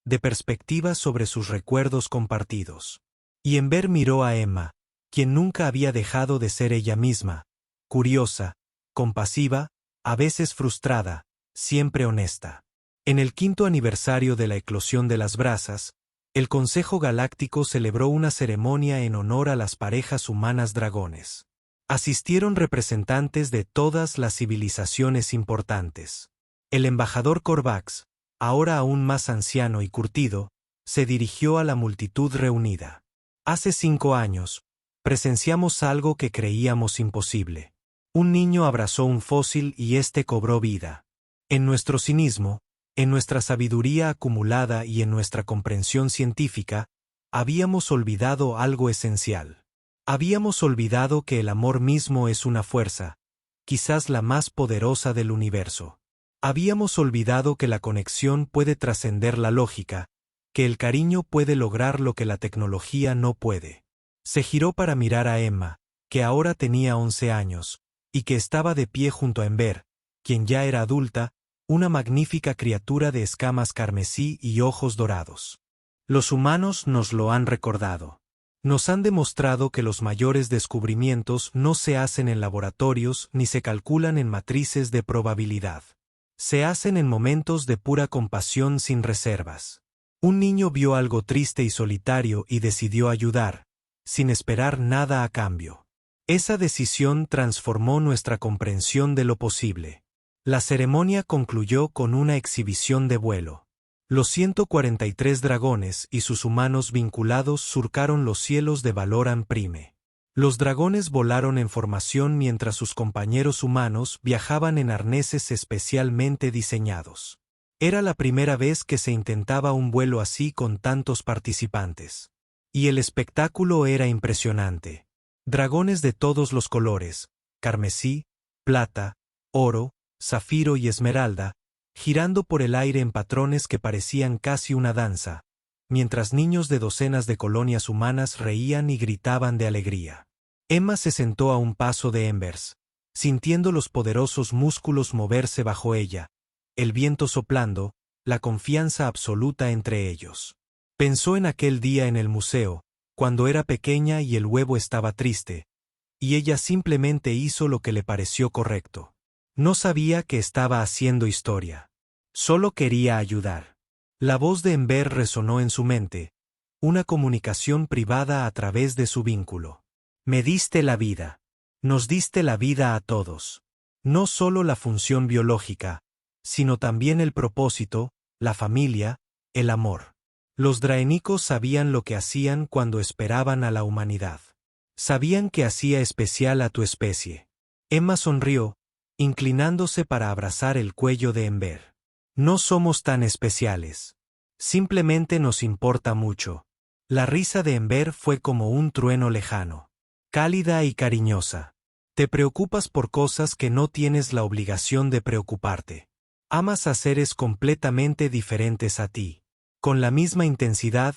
de perspectivas sobre sus recuerdos compartidos. Y Ember miró a Emma, quien nunca había dejado de ser ella misma, curiosa, compasiva, a veces frustrada, siempre honesta. En el 5º aniversario de la eclosión de las brasas, el Consejo Galáctico celebró una ceremonia en honor a las parejas humanas dragones. Asistieron representantes de todas las civilizaciones importantes. El embajador Kovacs, ahora aún más anciano y curtido, se dirigió a la multitud reunida. Hace 5 años, presenciamos algo que creíamos imposible. Un niño abrazó un fósil y éste cobró vida. En nuestro cinismo, en nuestra sabiduría acumulada y en nuestra comprensión científica, habíamos olvidado algo esencial. Habíamos olvidado que el amor mismo es una fuerza, quizás la más poderosa del universo. Habíamos olvidado que la conexión puede trascender la lógica, que el cariño puede lograr lo que la tecnología no puede. Se giró para mirar a Emma, que ahora tenía 11 años, y que estaba de pie junto a Ember, quien ya era adulta, una magnífica criatura de escamas carmesí y ojos dorados. Los humanos nos lo han recordado. Nos han demostrado que los mayores descubrimientos no se hacen en laboratorios ni se calculan en matrices de probabilidad. Se hacen en momentos de pura compasión sin reservas. Un niño vio algo triste y solitario y decidió ayudar, sin esperar nada a cambio. Esa decisión transformó nuestra comprensión de lo posible. La ceremonia concluyó con una exhibición de vuelo. Los 143 dragones y sus humanos vinculados surcaron los cielos de Valoran Prime. Los dragones volaron en formación mientras sus compañeros humanos viajaban en arneses especialmente diseñados. Era la primera vez que se intentaba un vuelo así con tantos participantes. Y el espectáculo era impresionante. Dragones de todos los colores, carmesí, plata, oro, zafiro y esmeralda, girando por el aire en patrones que parecían casi una danza, mientras niños de docenas de colonias humanas reían y gritaban de alegría. Emma se sentó a un paso de Embers, sintiendo los poderosos músculos moverse bajo ella, el viento soplando, la confianza absoluta entre ellos. Pensó en aquel día en el museo, cuando era pequeña y el huevo estaba triste, y ella simplemente hizo lo que le pareció correcto. No sabía que estaba haciendo historia. Solo quería ayudar. La voz de Ember resonó en su mente, una comunicación privada a través de su vínculo. Me diste la vida. Nos diste la vida a todos. No solo la función biológica, sino también el propósito, la familia, el amor. Los draénicos sabían lo que hacían cuando esperaban a la humanidad. Sabían que hacía especial a tu especie. Emma sonrió, inclinándose para abrazar el cuello de Ember. No somos tan especiales. Simplemente nos importa mucho. La risa de Ember fue como un trueno lejano. Cálida y cariñosa. Te preocupas por cosas que no tienes la obligación de preocuparte. Amas a seres completamente diferentes a ti. Con la misma intensidad,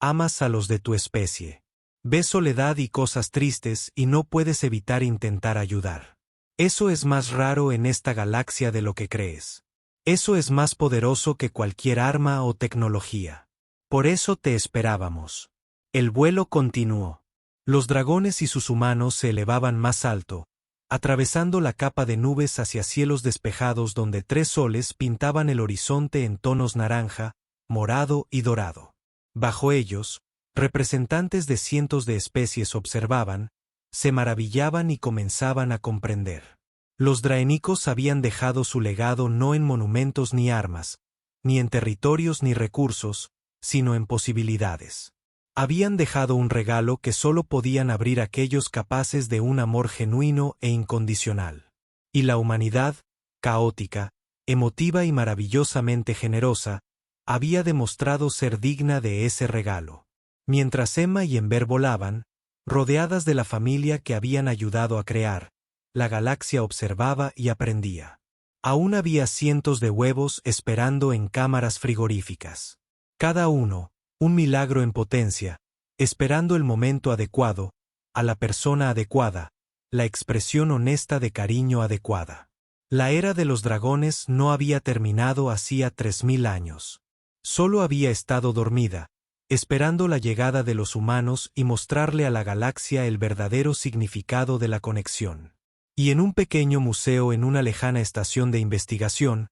amas a los de tu especie. Ves soledad y cosas tristes y no puedes evitar intentar ayudar. Eso es más raro en esta galaxia de lo que crees. Eso es más poderoso que cualquier arma o tecnología. Por eso te esperábamos. El vuelo continuó. Los dragones y sus humanos se elevaban más alto, atravesando la capa de nubes hacia cielos despejados donde 3 soles pintaban el horizonte en tonos naranja, morado y dorado. Bajo ellos, representantes de cientos de especies observaban, se maravillaban y comenzaban a comprender. Los draénicos habían dejado su legado no en monumentos ni armas, ni en territorios ni recursos, sino en posibilidades. Habían dejado un regalo que solo podían abrir aquellos capaces de un amor genuino e incondicional. Y la humanidad, caótica, emotiva y maravillosamente generosa, había demostrado ser digna de ese regalo. Mientras Emma y Ember volaban, rodeadas de la familia que habían ayudado a crear, la galaxia observaba y aprendía. Aún había cientos de huevos esperando en cámaras frigoríficas. Cada uno, un milagro en potencia, esperando el momento adecuado, a la persona adecuada, la expresión honesta de cariño adecuada. La era de los dragones no había terminado hacía 3000 años. Solo había estado dormida, esperando la llegada de los humanos y mostrarle a la galaxia el verdadero significado de la conexión. Y en un pequeño museo en una lejana estación de investigación,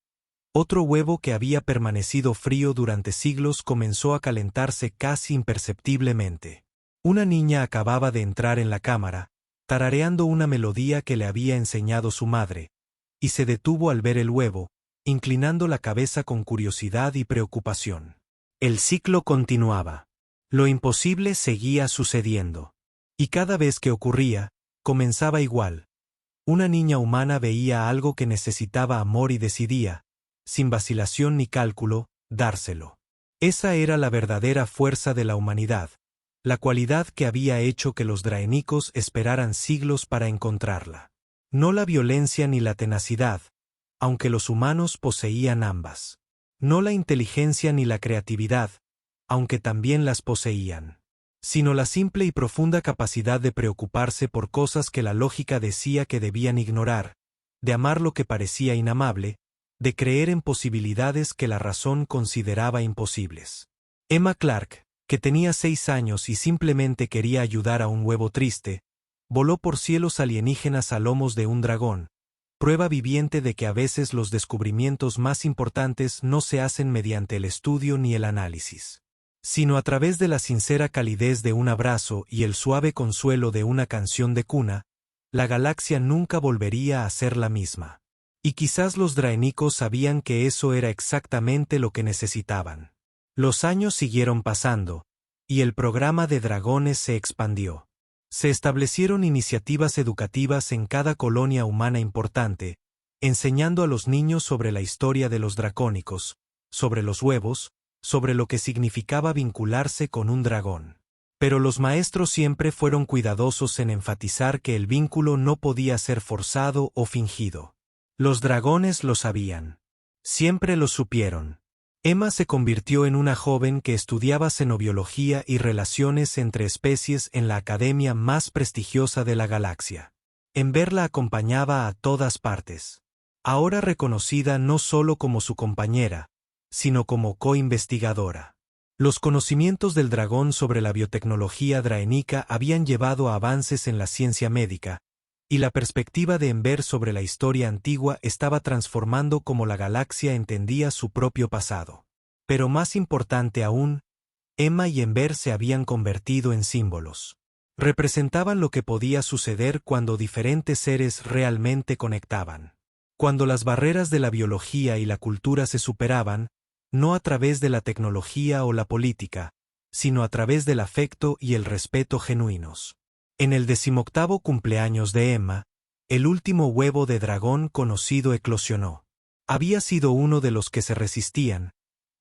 otro huevo que había permanecido frío durante siglos comenzó a calentarse casi imperceptiblemente. Una niña acababa de entrar en la cámara, tarareando una melodía que le había enseñado su madre, y se detuvo al ver el huevo, inclinando la cabeza con curiosidad y preocupación. El ciclo continuaba. Lo imposible seguía sucediendo. Y cada vez que ocurría, comenzaba igual. Una niña humana veía algo que necesitaba amor y decidía, sin vacilación ni cálculo, dárselo. Esa era la verdadera fuerza de la humanidad, la cualidad que había hecho que los draenicos esperaran siglos para encontrarla. No la violencia ni la tenacidad, aunque los humanos poseían ambas. No la inteligencia ni la creatividad, aunque también las poseían. Sino la simple y profunda capacidad de preocuparse por cosas que la lógica decía que debían ignorar, de amar lo que parecía inamable, de creer en posibilidades que la razón consideraba imposibles. Emma Clark, que tenía 6 años y simplemente quería ayudar a un huevo triste, voló por cielos alienígenas a lomos de un dragón, prueba viviente de que a veces los descubrimientos más importantes no se hacen mediante el estudio ni el análisis, sino a través de la sincera calidez de un abrazo y el suave consuelo de una canción de cuna. La galaxia nunca volvería a ser la misma. Y quizás los draenicos sabían que eso era exactamente lo que necesitaban. Los años siguieron pasando, y el programa de dragones se expandió. Se establecieron iniciativas educativas en cada colonia humana importante, enseñando a los niños sobre la historia de los dracónicos, sobre los huevos, sobre lo que significaba vincularse con un dragón. Pero los maestros siempre fueron cuidadosos en enfatizar que el vínculo no podía ser forzado o fingido. Los dragones lo sabían. Siempre lo supieron. Emma se convirtió en una joven que estudiaba xenobiología y relaciones entre especies en la academia más prestigiosa de la galaxia. Ember la acompañaba a todas partes. Ahora reconocida no solo como su compañera, sino como co-investigadora. Los conocimientos del dragón sobre la biotecnología draénica habían llevado a avances en la ciencia médica, y la perspectiva de Ember sobre la historia antigua estaba transformando cómo la galaxia entendía su propio pasado. Pero más importante aún, Emma y Ember se habían convertido en símbolos. Representaban lo que podía suceder cuando diferentes seres realmente conectaban. Cuando las barreras de la biología y la cultura se superaban, no a través de la tecnología o la política, sino a través del afecto y el respeto genuinos. En el 18º cumpleaños de Emma, el último huevo de dragón conocido eclosionó. Había sido uno de los que se resistían,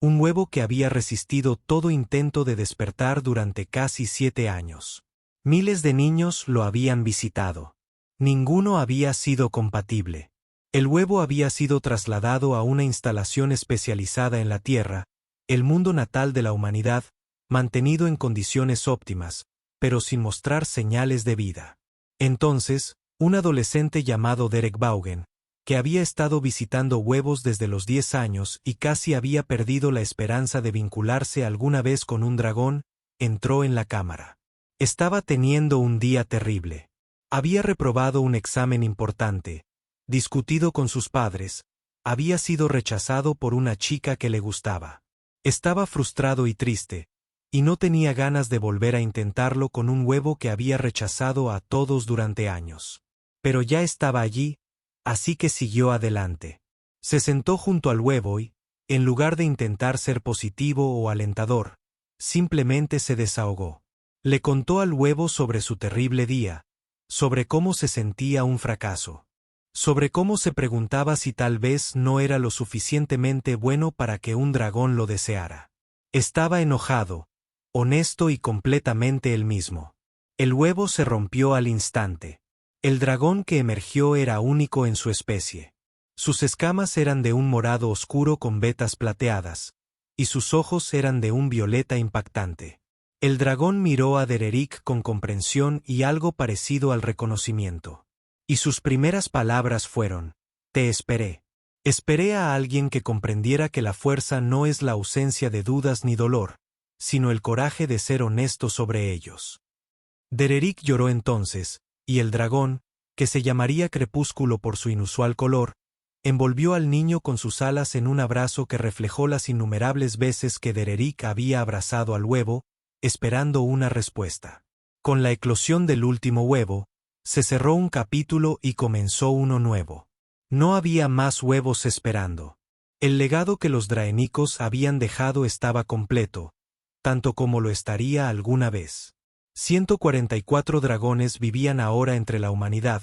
un huevo que había resistido todo intento de despertar durante casi 7 años. Miles de niños lo habían visitado. Ninguno había sido compatible. El huevo había sido trasladado a una instalación especializada en la Tierra, el mundo natal de la humanidad, mantenido en condiciones óptimas, pero sin mostrar señales de vida. Entonces, un adolescente llamado Derek Vaughan, que había estado visitando huevos desde los 10 años y casi había perdido la esperanza de vincularse alguna vez con un dragón, entró en la cámara. Estaba teniendo un día terrible. Había reprobado un examen importante, discutido con sus padres, había sido rechazado por una chica que le gustaba. Estaba frustrado y triste, y no tenía ganas de volver a intentarlo con un huevo que había rechazado a todos durante años. Pero ya estaba allí, así que siguió adelante. Se sentó junto al huevo y, en lugar de intentar ser positivo o alentador, simplemente se desahogó. Le contó al huevo sobre su terrible día, sobre cómo se sentía un fracaso, sobre cómo se preguntaba si tal vez no era lo suficientemente bueno para que un dragón lo deseara. Estaba enojado, honesto y completamente él mismo. El huevo se rompió al instante. El dragón que emergió era único en su especie. Sus escamas eran de un morado oscuro con vetas plateadas, y sus ojos eran de un violeta impactante. El dragón miró a Dereric con comprensión y algo parecido al reconocimiento. Y sus primeras palabras fueron: «Te esperé». Esperé a alguien que comprendiera que la fuerza no es la ausencia de dudas ni dolor, sino el coraje de ser honesto sobre ellos. Dereric lloró entonces, y el dragón, que se llamaría Crepúsculo por su inusual color, envolvió al niño con sus alas en un abrazo que reflejó las innumerables veces que Dereric había abrazado al huevo, esperando una respuesta. Con la eclosión del último huevo, se cerró un capítulo y comenzó uno nuevo. No había más huevos esperando. El legado que los draenicos habían dejado estaba completo, tanto como lo estaría alguna vez. 144 dragones vivían ahora entre la humanidad,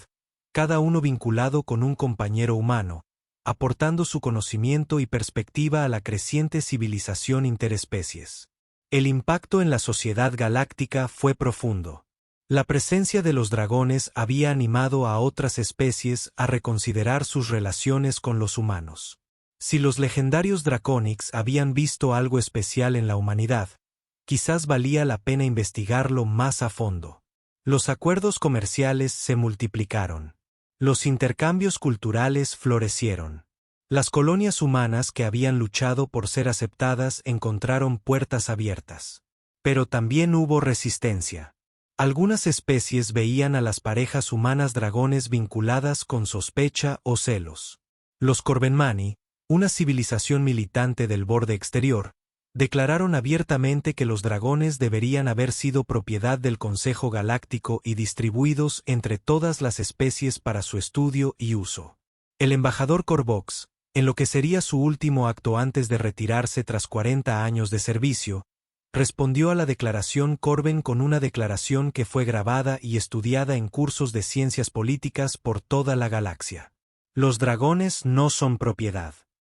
cada uno vinculado con un compañero humano, aportando su conocimiento y perspectiva a la creciente civilización interespecies. El impacto en la sociedad galáctica fue profundo. La presencia de los dragones había animado a otras especies a reconsiderar sus relaciones con los humanos. Si los legendarios Draconics habían visto algo especial en la humanidad, quizás valía la pena investigarlo más a fondo. Los acuerdos comerciales se multiplicaron. Los intercambios culturales florecieron. Las colonias humanas que habían luchado por ser aceptadas encontraron puertas abiertas. Pero también hubo resistencia. Algunas especies veían a las parejas humanas dragones vinculadas con sospecha o celos. Los Corbenmani, una civilización militante del borde exterior, declararon abiertamente que los dragones deberían haber sido propiedad del Consejo Galáctico y distribuidos entre todas las especies para su estudio y uso. El embajador Corvox, en lo que sería su último acto antes de retirarse tras 40 años de servicio, respondió a la declaración Corben con una declaración que fue grabada y estudiada en cursos de ciencias políticas por toda la galaxia. Los dragones no son propiedad.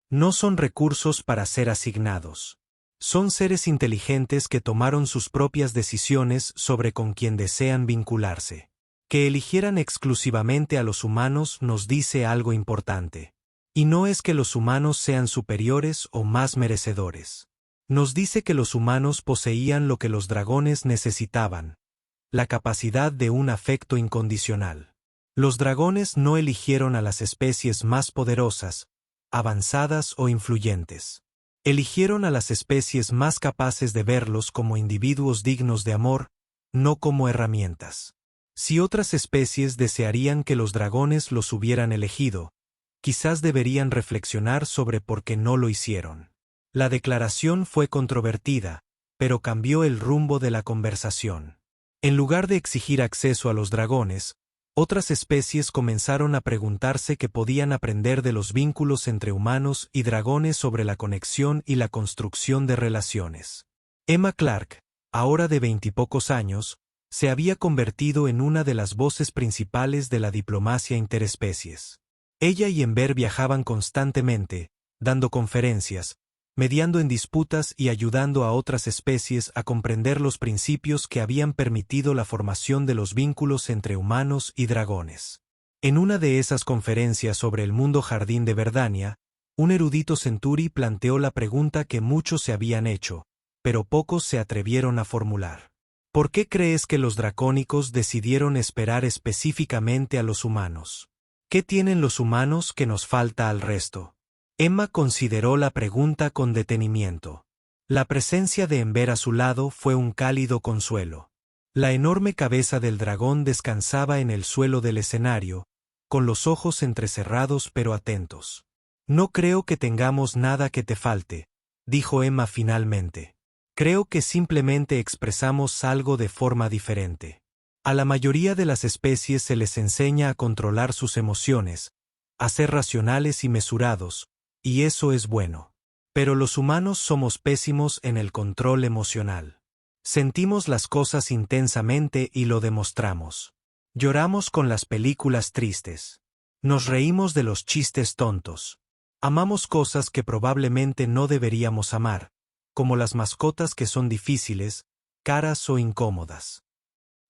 No son recursos para ser asignados. Son seres inteligentes que tomaron sus propias decisiones sobre con quién desean vincularse. Que eligieran exclusivamente a los humanos nos dice algo importante. Y no es que los humanos sean superiores o más merecedores. Nos dice que los humanos poseían lo que los dragones necesitaban: la capacidad de un afecto incondicional. Los dragones no eligieron a las especies más poderosas, avanzadas o influyentes. Eligieron a las especies más capaces de verlos como individuos dignos de amor, no como herramientas. Si otras especies desearían que los dragones los hubieran elegido, quizás deberían reflexionar sobre por qué no lo hicieron. La declaración fue controvertida, pero cambió el rumbo de la conversación. En lugar de exigir acceso a los dragones, otras especies comenzaron a preguntarse qué podían aprender de los vínculos entre humanos y dragones sobre la conexión y la construcción de relaciones. Emma Clark, ahora de 20 y pocos años, se había convertido en una de las voces principales de la diplomacia interespecies. Ella y Ember viajaban constantemente, dando conferencias, mediando en disputas y ayudando a otras especies a comprender los principios que habían permitido la formación de los vínculos entre humanos y dragones. En una de esas conferencias sobre el mundo jardín de Verdania, un erudito Centauri planteó la pregunta que muchos se habían hecho, pero pocos se atrevieron a formular. ¿Por qué crees que los dracónicos decidieron esperar específicamente a los humanos? ¿Qué tienen los humanos que nos falta al resto? Emma consideró la pregunta con detenimiento. La presencia de Ember a su lado fue un cálido consuelo. La enorme cabeza del dragón descansaba en el suelo del escenario, con los ojos entrecerrados pero atentos. No creo que tengamos nada que te falte, dijo Emma finalmente. Creo que simplemente expresamos algo de forma diferente. A la mayoría de las especies se les enseña a controlar sus emociones, a ser racionales y mesurados, y eso es bueno. Pero los humanos somos pésimos en el control emocional. Sentimos las cosas intensamente y lo demostramos. Lloramos con las películas tristes. Nos reímos de los chistes tontos. Amamos cosas que probablemente no deberíamos amar, como las mascotas que son difíciles, caras o incómodas.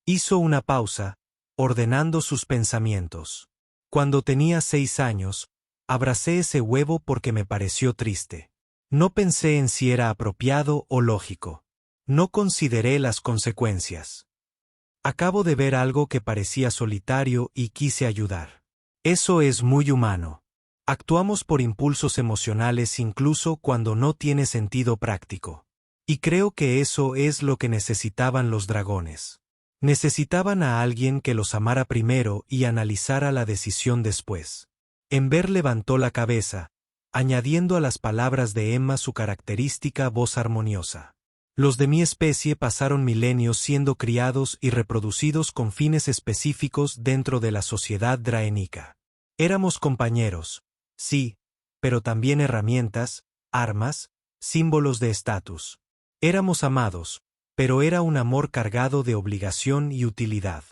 Hizo una pausa, ordenando sus pensamientos. Cuando tenía 6 años, abracé ese huevo porque me pareció triste. No pensé en si era apropiado o lógico. No consideré las consecuencias. Acabo de ver algo que parecía solitario y quise ayudar. Eso es muy humano. Actuamos por impulsos emocionales incluso cuando no tiene sentido práctico. Y creo que eso es lo que necesitaban los dragones. Necesitaban a alguien que los amara primero y analizara la decisión después. Ember levantó la cabeza, añadiendo a las palabras de Emma su característica voz armoniosa. Los de mi especie pasaron milenios siendo criados y reproducidos con fines específicos dentro de la sociedad draénica. Éramos compañeros, sí, pero también herramientas, armas, símbolos de estatus. Éramos amados, pero era un amor cargado de obligación y utilidad.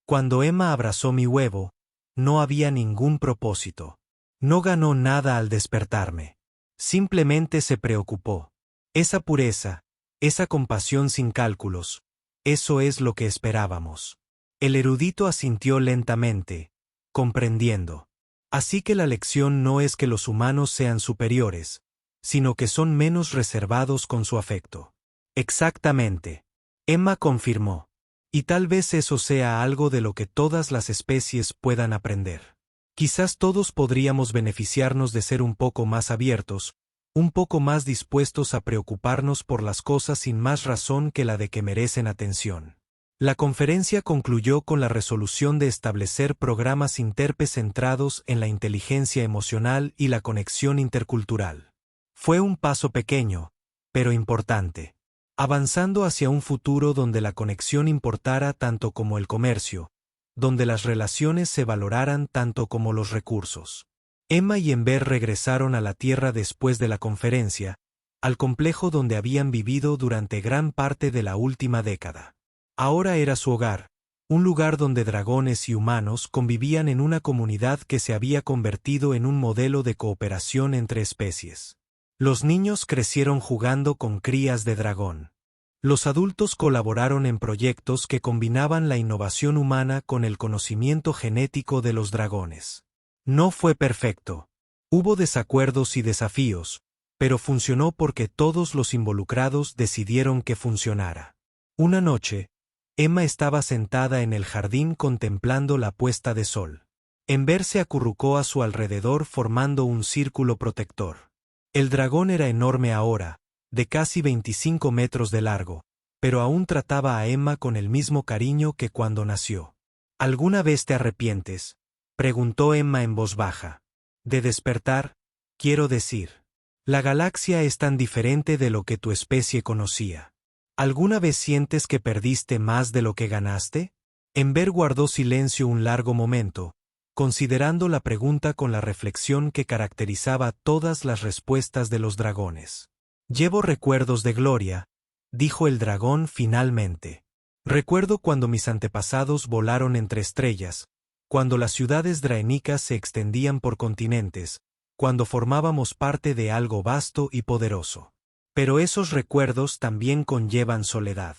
Cuando Emma abrazó mi huevo, no había ningún propósito. No ganó nada al despertarme. Simplemente se preocupó. Esa pureza, esa compasión sin cálculos, eso es lo que esperábamos. El erudito asintió lentamente, comprendiendo. Así que la lección no es que los humanos sean superiores, sino que son menos reservados con su afecto. Exactamente. Emma confirmó. Y tal vez eso sea algo de lo que todas las especies puedan aprender. Quizás todos podríamos beneficiarnos de ser un poco más abiertos, un poco más dispuestos a preocuparnos por las cosas sin más razón que la de que merecen atención. La conferencia concluyó con la resolución de establecer programas INTERPE centrados en la inteligencia emocional y la conexión intercultural. Fue un paso pequeño, pero importante, avanzando hacia un futuro donde la conexión importara tanto como el comercio, donde las relaciones se valoraran tanto como los recursos. Emma y Enver regresaron a la Tierra después de la conferencia, al complejo donde habían vivido durante gran parte de la última década. Ahora era su hogar, un lugar donde dragones y humanos convivían en una comunidad que se había convertido en un modelo de cooperación entre especies. Los niños crecieron jugando con crías de dragón. Los adultos colaboraron en proyectos que combinaban la innovación humana con el conocimiento genético de los dragones. No fue perfecto. Hubo desacuerdos y desafíos, pero funcionó porque todos los involucrados decidieron que funcionara. Una noche, Emma estaba sentada en el jardín contemplando la puesta de sol. Enver se acurrucó a su alrededor formando un círculo protector. El dragón era enorme ahora, de casi 25 metros de largo, pero aún trataba a Emma con el mismo cariño que cuando nació. ¿Alguna vez te arrepientes?, preguntó Emma en voz baja. De despertar, quiero decir. La galaxia es tan diferente de lo que tu especie conocía. ¿Alguna vez sientes que perdiste más de lo que ganaste? Enver guardó silencio un largo momento, considerando la pregunta con la reflexión que caracterizaba todas las respuestas de los dragones. Llevo recuerdos de gloria, dijo el dragón finalmente. Recuerdo cuando mis antepasados volaron entre estrellas, cuando las ciudades draénicas se extendían por continentes, cuando formábamos parte de algo vasto y poderoso. Pero esos recuerdos también conllevan soledad.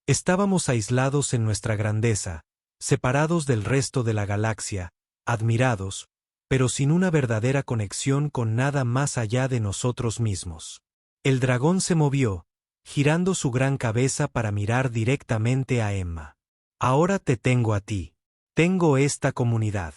Estábamos aislados en nuestra grandeza, separados del resto de la galaxia, admirados, pero sin una verdadera conexión con nada más allá de nosotros mismos. El dragón se movió, girando su gran cabeza para mirar directamente a Emma. Ahora te tengo a ti. Tengo esta comunidad.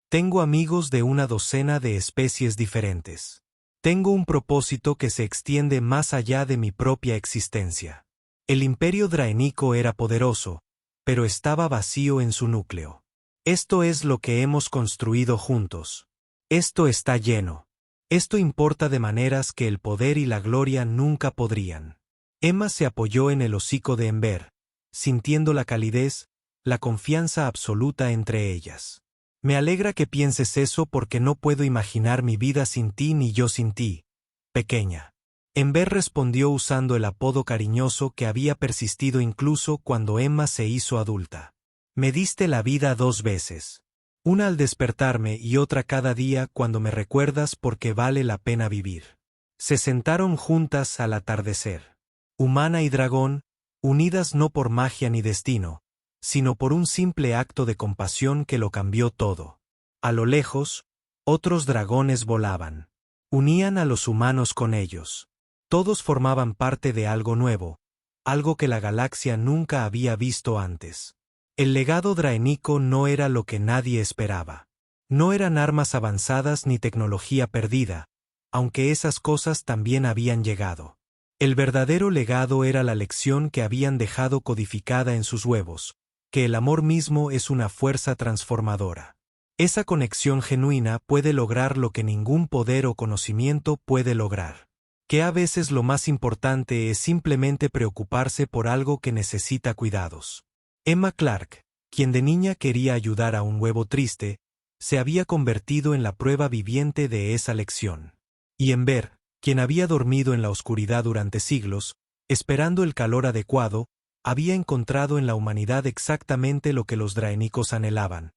Tengo amigos de una docena de especies diferentes. Tengo un propósito que se extiende más allá de mi propia existencia. El imperio draénico era poderoso, pero estaba vacío en su núcleo. Esto es lo que hemos construido juntos. Esto está lleno. Esto importa de maneras que el poder y la gloria nunca podrían. Emma se apoyó en el hocico de Enver, sintiendo la calidez, la confianza absoluta entre ellas. Me alegra que pienses eso porque no puedo imaginar mi vida sin ti ni yo sin ti, pequeña. Enver respondió usando el apodo cariñoso que había persistido incluso cuando Emma se hizo adulta. Me diste la vida 2 veces. Una al despertarme y otra cada día cuando me recuerdas porque vale la pena vivir. Se sentaron juntas al atardecer. Humana y dragón, unidas no por magia ni destino, sino por un simple acto de compasión que lo cambió todo. A lo lejos, otros dragones volaban. Unían a los humanos con ellos. Todos formaban parte de algo nuevo, algo que la galaxia nunca había visto antes. El legado draénico no era lo que nadie esperaba. No eran armas avanzadas ni tecnología perdida, aunque esas cosas también habían llegado. El verdadero legado era la lección que habían dejado codificada en sus huevos, que el amor mismo es una fuerza transformadora. Esa conexión genuina puede lograr lo que ningún poder o conocimiento puede lograr. Que a veces lo más importante es simplemente preocuparse por algo que necesita cuidados. Emma Clark, quien de niña quería ayudar a un huevo triste, se había convertido en la prueba viviente de esa lección. Y Enver, quien había dormido en la oscuridad durante siglos, esperando el calor adecuado, había encontrado en la humanidad exactamente lo que los draénicos anhelaban.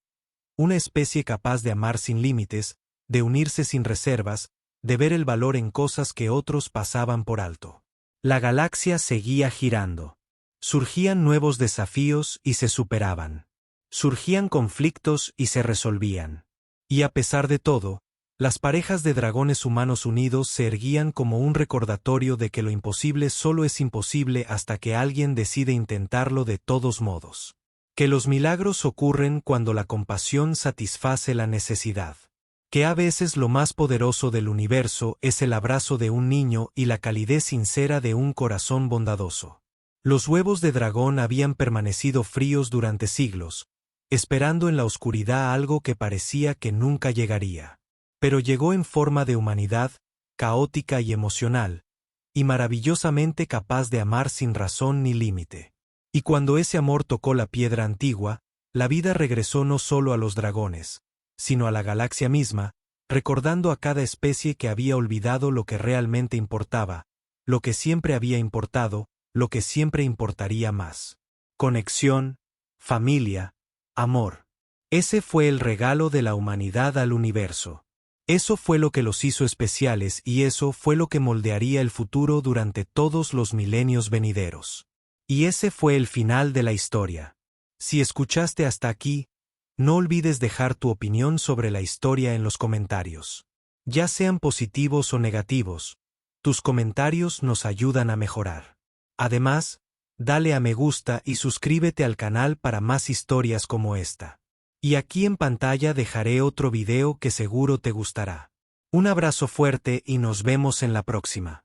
Una especie capaz de amar sin límites, de unirse sin reservas, de ver el valor en cosas que otros pasaban por alto. La galaxia seguía girando. Surgían nuevos desafíos y se superaban. Surgían conflictos y se resolvían. Y a pesar de todo, las parejas de dragones humanos unidos se erguían como un recordatorio de que lo imposible solo es imposible hasta que alguien decide intentarlo de todos modos. Que los milagros ocurren cuando la compasión satisface la necesidad. Que a veces lo más poderoso del universo es el abrazo de un niño y la calidez sincera de un corazón bondadoso. Los huevos de dragón habían permanecido fríos durante siglos, esperando en la oscuridad algo que parecía que nunca llegaría. Pero llegó en forma de humanidad, caótica y emocional, y maravillosamente capaz de amar sin razón ni límite. Y cuando ese amor tocó la piedra antigua, la vida regresó no solo a los dragones, sino a la galaxia misma, recordando a cada especie que había olvidado lo que realmente importaba, lo que siempre había importado, lo que siempre importaría más. Conexión, familia, amor. Ese fue el regalo de la humanidad al universo. Eso fue lo que los hizo especiales y eso fue lo que moldearía el futuro durante todos los milenios venideros. Y ese fue el final de la historia. Si escuchaste hasta aquí, no olvides dejar tu opinión sobre la historia en los comentarios. Ya sean positivos o negativos, tus comentarios nos ayudan a mejorar. Además, dale a me gusta y suscríbete al canal para más historias como esta. Y aquí en pantalla dejaré otro video que seguro te gustará. Un abrazo fuerte y nos vemos en la próxima.